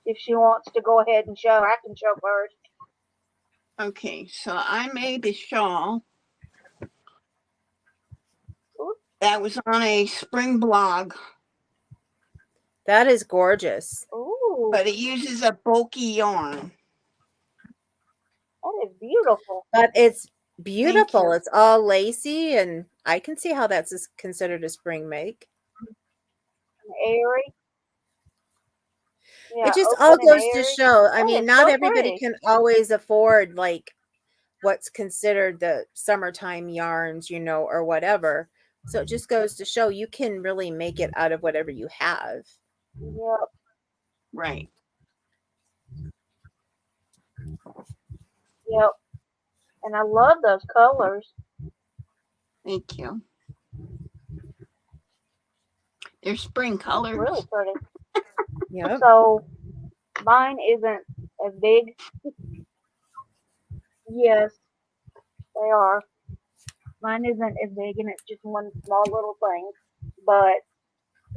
If she wants to go ahead and show, I can show first. Okay, so I made a shawl Ooh, that was on a spring blog, That is gorgeous. ooh, but it uses a bulky yarn. that is beautiful. But it's Thank beautiful. you. It's all lacy and I can see how that's considered a spring make. And airy. Yeah, It just all open and goes to airy. show. I That mean, is not so everybody pretty. can always afford like what's considered the summertime yarns, or whatever. So it just goes to show you can really make it out of whatever you have. Yep. Right. Yep. And I love those colors. Thank you. They're spring It's colors. really pretty. Yep. So mine isn't as big. Yes, they are. Mine isn't as big, and it's just one small little thing. But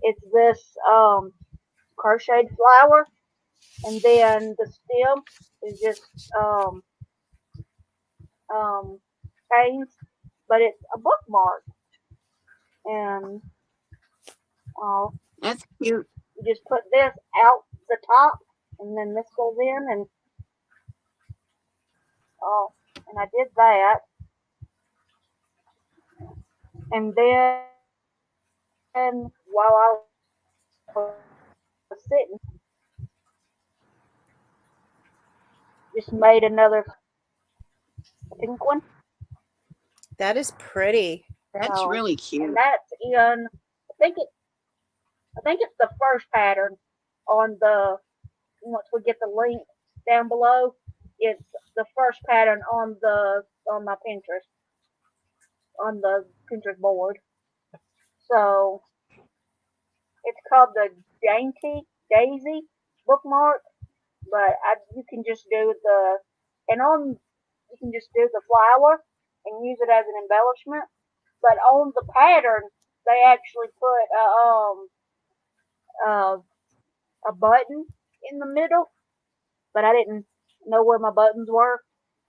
it's this crocheted flower, and then the stem is just um chains, but it's a bookmark, and That's cute. you just put this out the top, and then this goes in, and and I did that, and then while I was sitting, just made another pink one. That is pretty. That's So, really and cute. that's in I think it's the first pattern on the once we get the link down below, it's the first pattern on my Pinterest on the Pinterest board. So it's called the Daisy bookmark, but you can just do you can just do the flower and use it as an embellishment. But on the pattern, they actually put uh, a button in the middle, but I didn't know where my buttons were,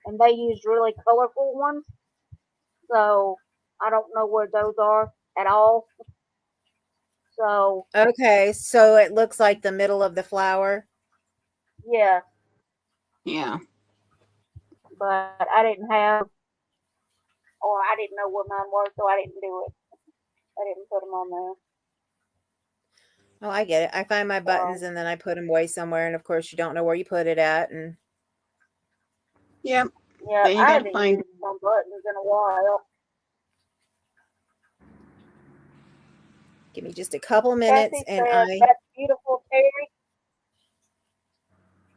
and they used really colorful ones, so I don't know where those are at all. So Okay, so it looks like the middle of the flower. yeah, Yeah. but I didn't have, or I didn't know where mine were, so I didn't do it. I didn't put them on there. Oh, I get it. I find my buttons and then I put them away somewhere, and of course you don't know where you put it at. And Yep. Yeah, Then you I gotta haven't find used my buttons in a while. give me just a couple minutes, Kathy and said, "That's beautiful, Terry."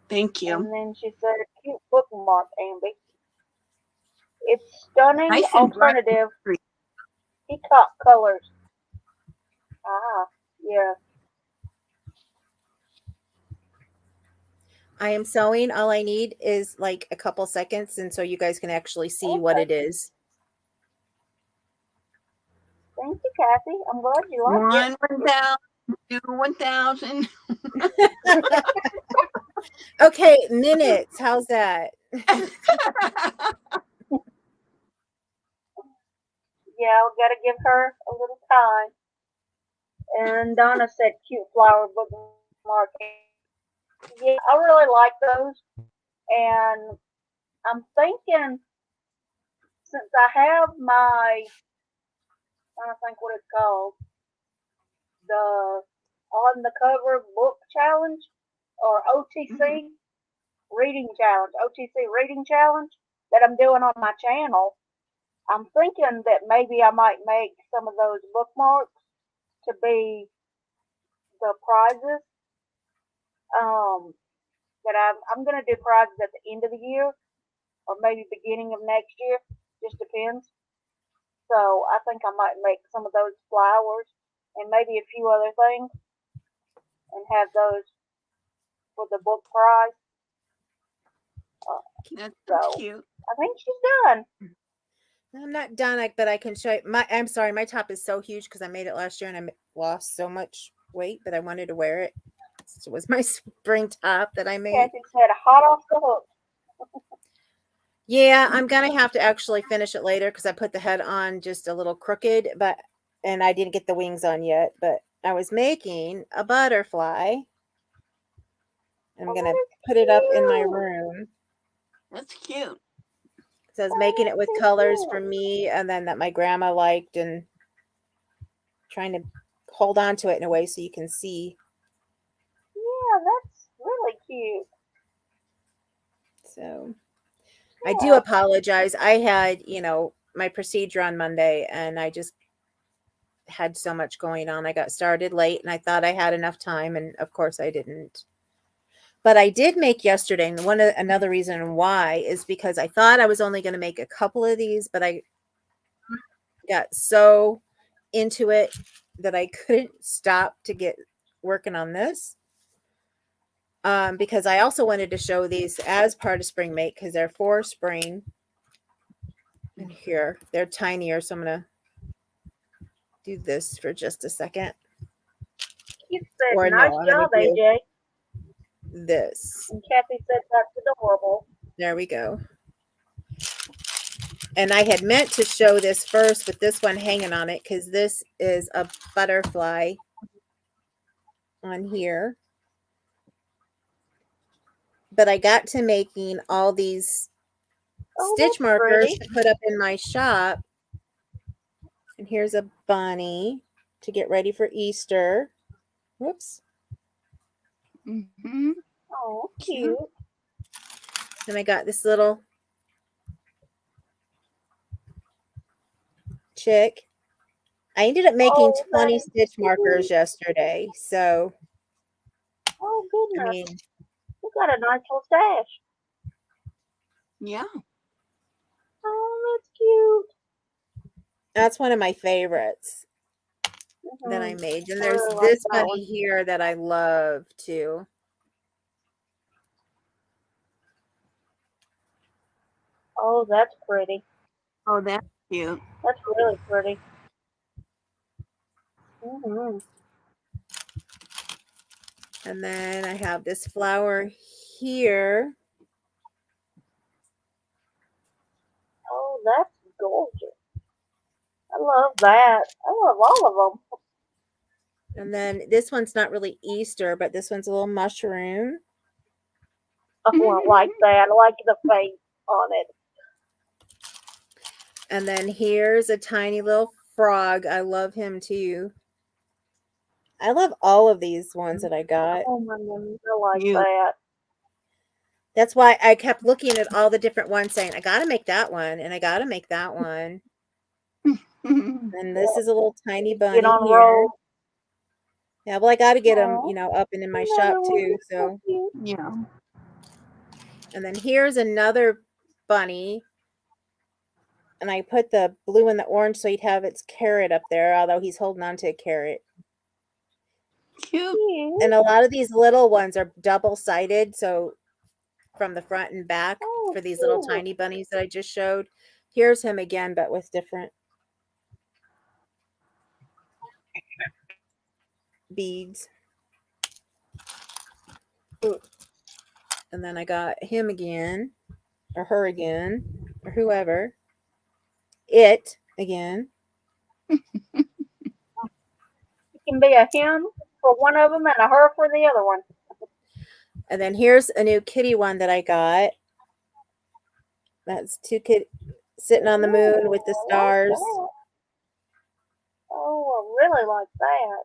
Thank you. And then she said, "Cute bookmark, Amby. It's stunning Nice and bright. alternative peacock colors." Ah, yeah. I am sewing. All I need is like a couple seconds, and so you guys can actually see what Okay. it is. Thank you, Kathy. I'm glad you like it. 1,000, 1,000. Okay, minutes. How's that? Yeah, we gotta give her a little time. And Donna said, "Cute flower bookmark." Yeah, I really like those. And I'm thinking, since I have I don't think what it's called, the on the cover book challenge or OTC reading challenge, OTC reading challenge that I'm doing on my channel. I'm thinking that maybe I might make some of those bookmarks to be the prizes. That I'm gonna do prizes at the end of the year or maybe beginning of next year. Just depends. So I think I might make some of those flowers and maybe a few other things and have those for the book prize. That's So cute. I think she's done. I'm not done, but I can show you. I'm sorry, my top is so huge because I made it last year and I lost so much weight, but I wanted to wear it. It was my spring top that I made. Kathy said, "Hot off the hook." Yeah, I'm gonna have to actually finish it later because I put the head on just a little crooked, and I didn't get the wings on yet. But I was making a butterfly. I'm gonna put it up in my room. That's cute. So I was making it with colors for me, and then that my grandma liked, and trying to hold on to it in a way so you can see. Yeah, that's really cute. So I do apologize. I had, my procedure on Monday, and I just had so much going on. I got started late and I thought I had enough time, and of course I didn't. But I did make yesterday, and another reason why is because I thought I was only going to make a couple of these, but I got so into it that I couldn't stop to get working on this. Because I also wanted to show these as part of spring make because they're for spring. And here, they're tinier, so I'm going to do this for just a second. You said, Or no, nice I'm going job, to do AJ. this. And Kathy said that's adorable. There we go. And I had meant to show this first with this one hanging on it because this is a butterfly on here. But I got to making all these stitch that's markers pretty. to put up in my shop. And here's a bunny to get ready for Easter. Whoops. Mm-hmm. Oh, cute. And I got this little chick. I ended up making 20 stitch markers yesterday. So, Oh, I goodness. mean, You got a nice little stash. Yeah. Oh, that's cute. that's one of my favorites that I Mhm. made. And I there's really like this that bunny one. here that I love too. Oh, that's pretty. Oh, that's cute. That's really pretty. Mm-hmm. And then I have this flower here. Oh, that's gorgeous. I love that. I love all of them. And then this one's not really Easter, but this one's a little mushroom. Oh, I like that. I like the face on it. And then here's a tiny little frog. I love him too. I love all of these ones that I got. Oh my goodness, I like You. that. That's why I kept looking at all the different ones saying, I got to make that one and I got to make that one. And this is a little tiny bunny Get on the here. road. Yeah, well, I got to get them, Aw, up and in my another shop one. too. That's so So, cute. Yeah. and then here's another bunny. And I put the blue and the orange so he'd have its carrot up there, although he's holding on to a carrot. Cute. Cute. And a lot of these little ones are double-sided, so from the front and back Oh, for these little cute. tiny bunnies that I just showed. Here's him again, but with different beads. And then I got him again, or her again, or whoever. It again. It can be a him for one of them and a her for the other one. And then here's a new kitty one that I got. That's two kitty sitting on the moon with the Ooh, I like stars. that. Oh, I really like that.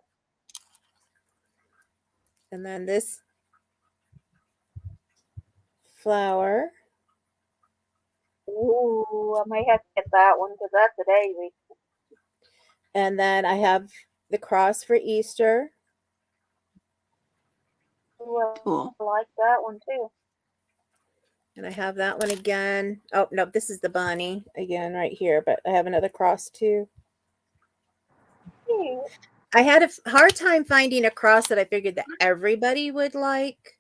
And then this flower. Ooh, I may have to get that one because that's a daisy. And then I have the cross for Easter. Ooh, Cool. I like that one too. And I have that one again. Oh, no, this is the bunny again right here, but I have another cross too. Cute. I had a hard time finding a cross that I figured that everybody would like.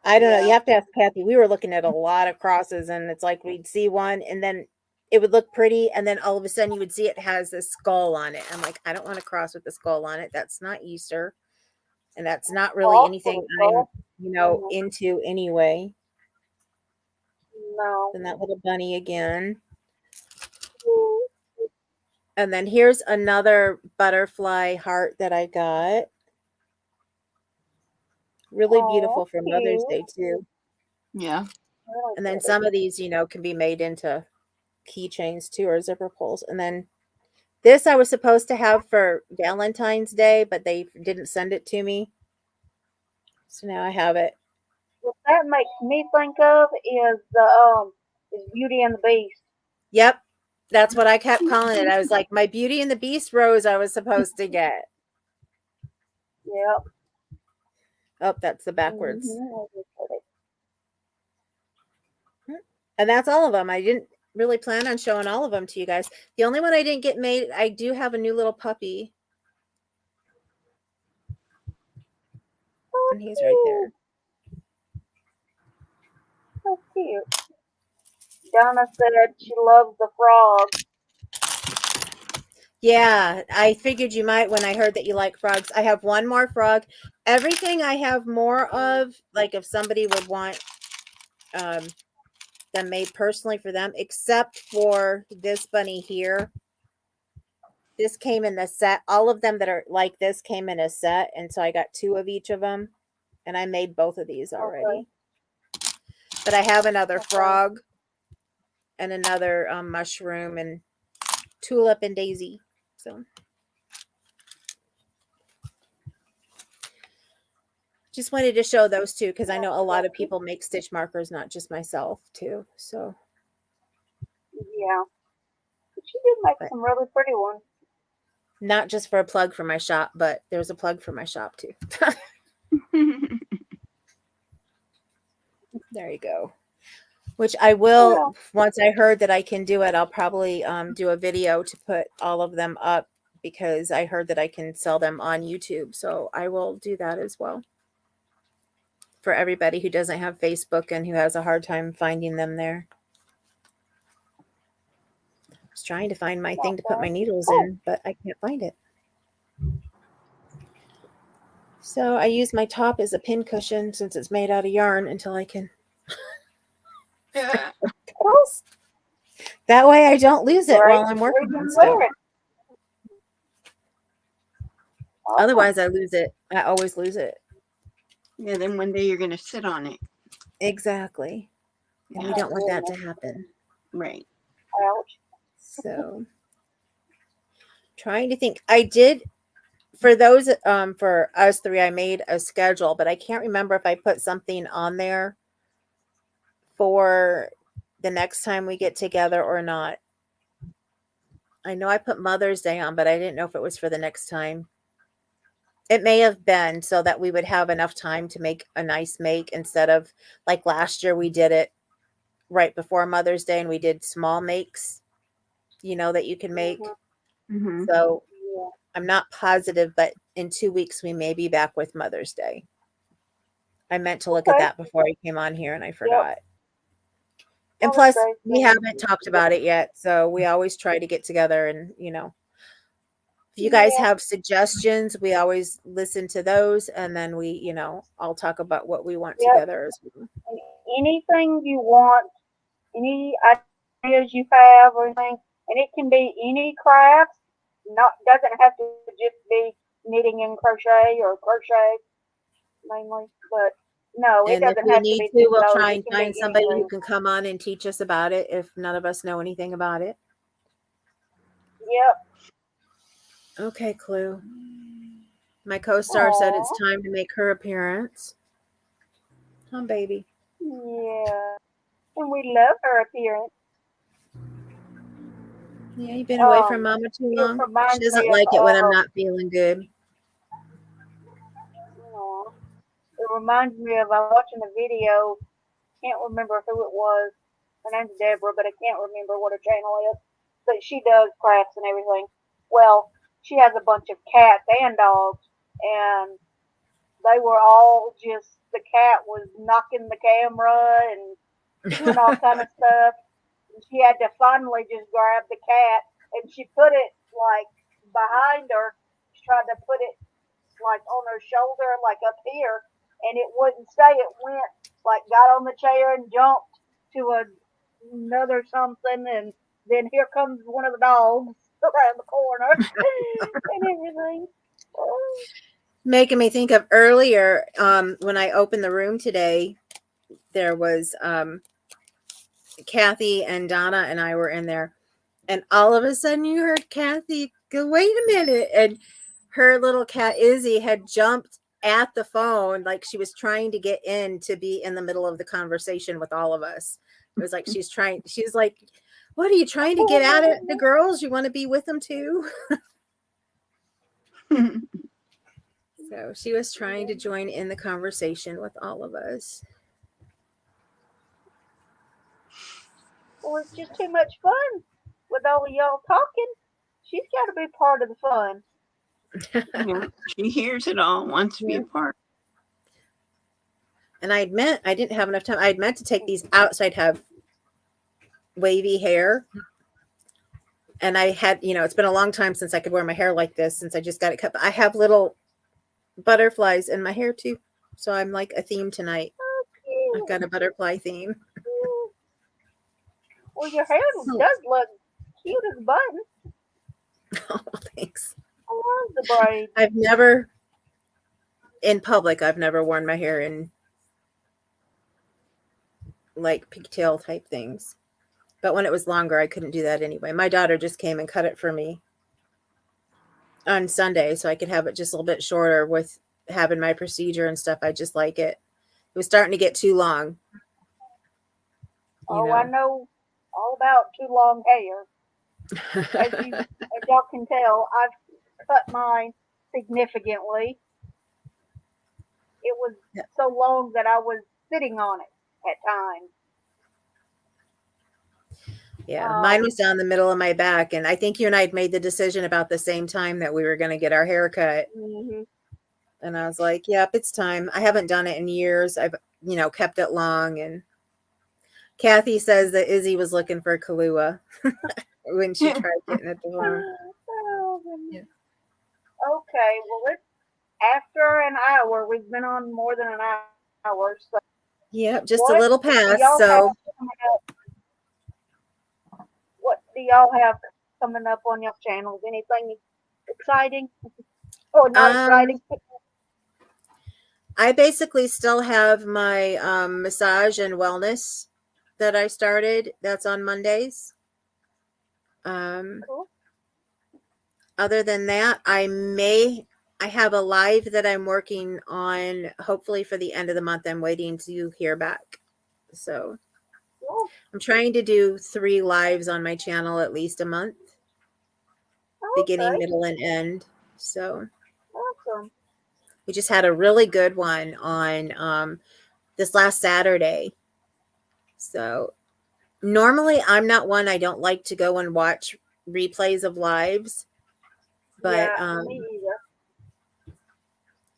I don't know. You have to ask Kathy. We were looking at a lot of crosses, and it's like we'd see one, and then it would look pretty, and then all of a sudden you would see it has a skull on it. I'm like, I don't want a cross with a skull on it. That's not Easter, and that's not really Awful anything skull. I'm, into anyway. No. And that little bunny again. Ooh, And then here's another butterfly heart that I got. Really beautiful for Mother's Day too. Yeah. really And then pretty. some of these, can be made into keychains too, or zipper pulls. And then this I was supposed to have for Valentine's Day, but they didn't send it to me. So now I have it. What that makes me think of is the is Beauty and the Beast. Yep. That's what I kept calling it. I was like, my Beauty and the Beast rose I was supposed to get. Yep. Oh, that's the backwards. Mhm. And that's all of them. I didn't really plan on showing all of them to you guys. The only one I didn't get made, I do have a new little puppy. And he's right there. So cute. Donna said she loves the frog. Yeah, I figured you might when I heard that you like frogs. I have one more frog. Everything I have more of, like if somebody would want them made personally for them, except for this bunny here. This came in the set. All of them that are like this came in a set, and so I got 2 of each of them, and I made both of these already. Okay. But I have another Okay. frog and another mushroom and tulip and daisy. So just wanted to show those 2 because I know a lot of people make stitch markers, not just myself too. So Yeah. But she did make some really pretty ones. not just for a plug for my shop, but there's a plug for my shop too. There you go. Which I will, once I heard that I can do it, I'll probably do a video to put all of them up because I heard that I can sell them on YouTube. So I will do that as well for everybody who doesn't have Facebook and who has a hard time finding them there. I was trying to find my thing to put my needles in, but I can't find it. So I use my top as a pin cushion since it's made out of yarn until I can. That way I don't lose it while I'm working on stuff. Otherwise I lose it. I always lose it. Yeah, then one day you're going to sit on it. Exactly. And we don't want that to happen. Right. Ouch. So trying to think. I did for those for us 3, I made a schedule, but I can't remember if I put something on there for the next time we get together or not. I know I put Mother's Day on, but I didn't know if it was for the next time. It may have been so that we would have enough time to make a nice make instead of like last year we did it right before Mother's Day and we did small makes, you know, that you can make. Mm-hmm. So I'm not positive, but in 2 weeks we may be back with Mother's Day. I meant to look at that before I came on here and I forgot. And plus we haven't talked about it yet. So we always try to get together and, you know, if you guys have suggestions, we always listen to those. And then we, you know, I'll talk about what we want together as well. Anything you want, any ideas you have or anything, and it can be any craft. Doesn't have to just be knitting and crochet or crochet mainly, but no, it And if doesn't we have need to be. to, we'll those. try It and can find be somebody who anything. can come on and teach us about it if none of us know anything about it. Yep. Okay, Clue. My co-star said it's time to make her appearance. Huh, baby? Yeah. And we love her appearance. Yeah, you've been away from Mama too long. She doesn't like it when I'm not feeling good. It reminds me of I was watching a video. Can't remember who it was. Her name's Deborah, but I can't remember what her channel is. But she does crafts and everything. Well, she has a bunch of cats and dogs, and they were all just, the cat was knocking the camera and doing all kind of stuff. And she had to finally just grab the cat, and she put it like behind her. She tried to put it like on her shoulder, like up here, and it wouldn't stay. It went like got on the chair and jumped to another something, and then here comes one of the dogs around the corner and everything. Making me think of earlier when I opened the room today, there was Kathy and Donna and I were in there, and all of a sudden you heard Kathy go, "Wait a minute," and her little cat Izzy had jumped at the phone like she was trying to get in to be in the middle of the conversation with all of us. It was like she's like, What are you trying to get at it? The girls, you want to be with them too? So she was trying to join in the conversation with all of us. Well, it's just too much fun with all of y'all talking. She's got to be part of the fun. Yeah, she hears it all, wants to be a part. And I didn't have enough time. I'd meant to take these out so I'd have wavy hair. And I had, it's been a long time since I could wear my hair like this, since I just got it cut. But I have little butterflies in my hair too. So I'm like a theme tonight. I've got a butterfly theme. Well, your hair does look cute as a button. Oh, thanks. I love the braids. I've never, in public, I've never worn my hair in like pigtail type things. But when it was longer, I couldn't do that anyway. My daughter just came and cut it for me on Sunday so I could have it just a little bit shorter with having my procedure and stuff. I just like it. It was starting to get too long. I know all about too long hair. As y'all can tell, I've cut mine significantly. It was so long that I was sitting on it at times. Yeah, mine was down the middle of my back, and I think you and I had made the decision about the same time that we were going to get our hair cut. Mm-hmm. And I was like, yep, it's time. I haven't done it in years. I've, kept it long. And Kathy says that Izzy was looking for Kahlua when she tried getting it long. Yeah. Okay, well, it's after an hour. We've been on more than an hour. So yep, just a little past. What do y'all have coming up on your channels? Anything exciting or not exciting? I basically still have my massage and wellness that I started. That's on Mondays. Cool. Other than that, I have a live that I'm working on, hopefully for the end of the month. I'm waiting to hear back. So Cool. I'm trying to do 3 lives on my channel at least a month. Beginning, middle, and end. So awesome. we just had a really good one on this last Saturday. So normally I'm not one, I don't like to go and watch replays of lives. But me either.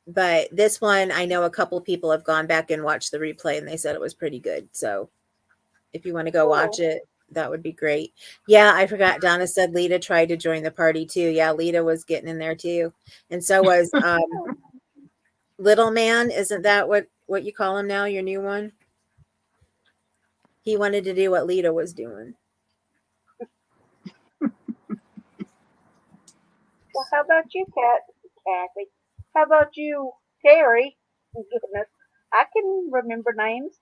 But this one, I know a couple people have gone back and watched the replay and they said it was pretty good. So if you want to go watch it, that would be great. Yeah, I forgot. Donna said Lita tried to join the party too. Yeah, Lita was getting in there too. And so was Little Man. Isn't that what you call him now, your new one? He wanted to do what Lita was doing. Well, how about you, Kathy? How about you, Terry? Goodness, I can remember names.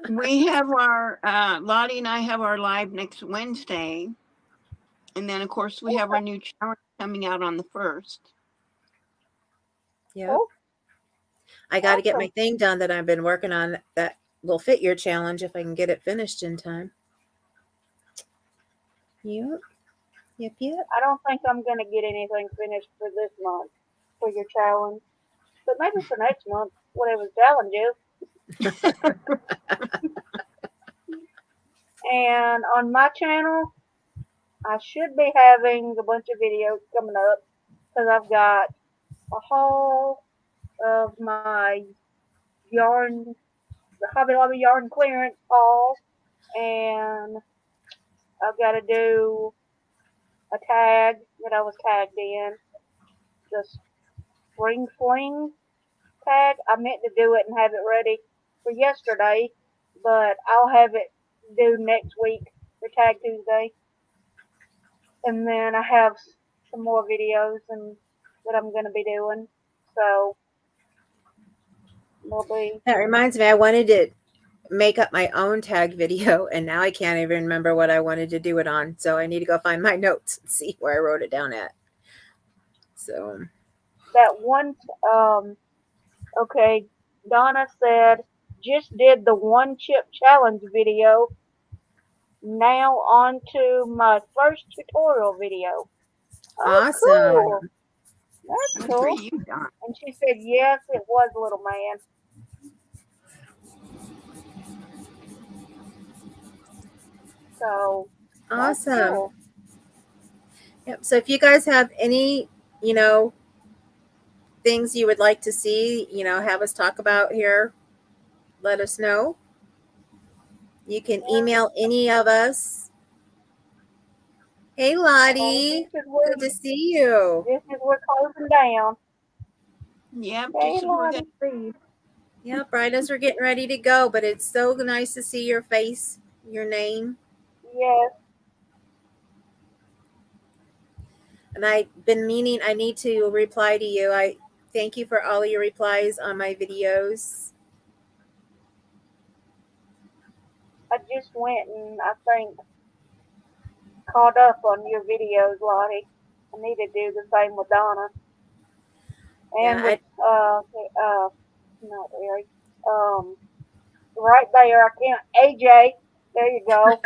We have our, Lottie and I have our live next Wednesday. And then, of course, we have our new challenge coming out on the 1st. Yeah. I got to get my thing done that I've been working on that will fit your challenge if I can get it finished in time. Yep. I don't think I'm going to get anything finished for this month for your challenge. But maybe for next month, whatever the challenge is. And on my channel, I should be having a bunch of videos coming up because I've got a haul of my yarn, the Hobby Lobby yarn clearance haul, and I've got to do a tag that I was tagged in, the Spring Fling tag. I meant to do it and have it ready for yesterday, but I'll have it due next week for Tag Tuesday. And then I have some more videos that I'm going to be doing. So that reminds me, I wanted to make up my own tag video, and now I can't even remember what I wanted to do it on. So I need to go find my notes and see where I wrote it down at. So that one, okay, Donna said just did the one chip challenge video. now on to my first tutorial video. Oh, Awesome. cool. That's Good for cool. you, Don. And she said, yes, it was Little Man. So, that's Awesome. cool. Yep. So if you guys have any, things you would like to see, have us talk about here, let us know. You can Yeah. email any of us. Hey, And Lottie. this is where, Good to see you. this is where closing down. Yep, Hey, just we're Lottie. gonna Yep, right as we're getting ready to go, but it's so nice to see your face, your name. Yes. And I've been meaning, I need to reply to you. I thank you for all your replies on my videos. I just went and I think caught up on your videos, Lottie. I need to do the same with Donna. And Yeah, with, not Eric. Right there, I can't, AJ. There you go.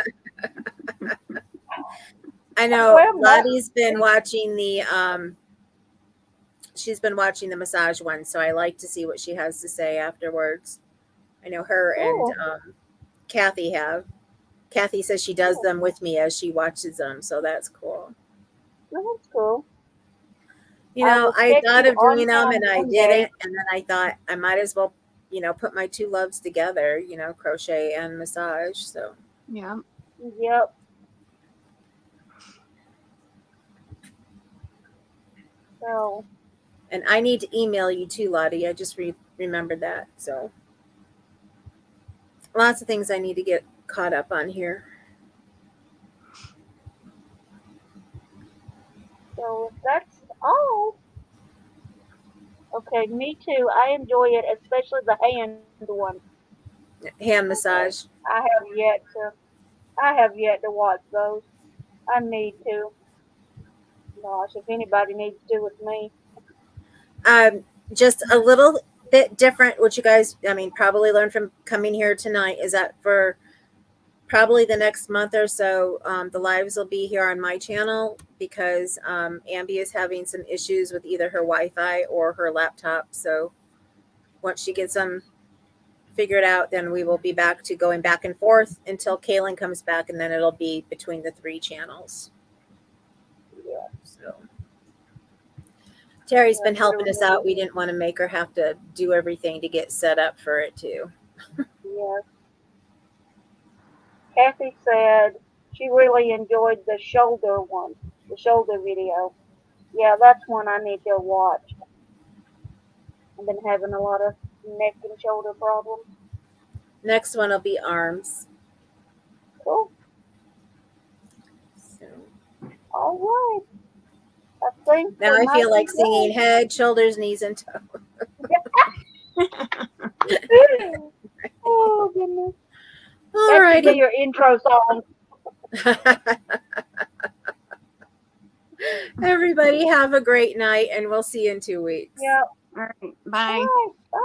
I know Well, that, Lottie's been watching she's been watching the massage one, so I like to see what she has to say afterwards. I know her and cool. Kathy have. Kathy says she does them with me as she watches them, so that's cool. That's cool. I will check thought you of doing them on and I Monday. didn't, and then I thought I might as well, put my two loves together, crochet and massage. So yeah. Yep. So, and I need to email you too, Lottie. I just remembered that. So lots of things I need to get caught up on here. so if that's all. Okay, me too. I enjoy it, especially the hand one. Hand massage. I have yet to watch those. I need to. Gosh, if anybody needs to, it's me. Just a little bit different, which you guys, probably learned from coming here tonight, is that for probably the next month or so, the lives will be here on my channel because Ambi is having some issues with either her Wi-Fi or her laptop. So once she gets them figured out, then we will be back to going back and forth until Kaylin comes back, and then it'll be between the 3 channels. Yeah. So Terry's been Yeah, helping us out. literally. We didn't want to make her have to do everything to get set up for it too. Yes. Kathy said she really enjoyed the shoulder one, the shoulder video. Yeah, that's one I need to watch. I've been having a lot of neck and shoulder problems. Next one will be arms. Cool. So All right. I think now we I might feel like be singing head, shoulders, knees, and toes. done. Oh goodness. All That should righty. be your intro song. Everybody have a great night, and we'll see you in 2 weeks. Yeah. All right. All Bye. right. Bye.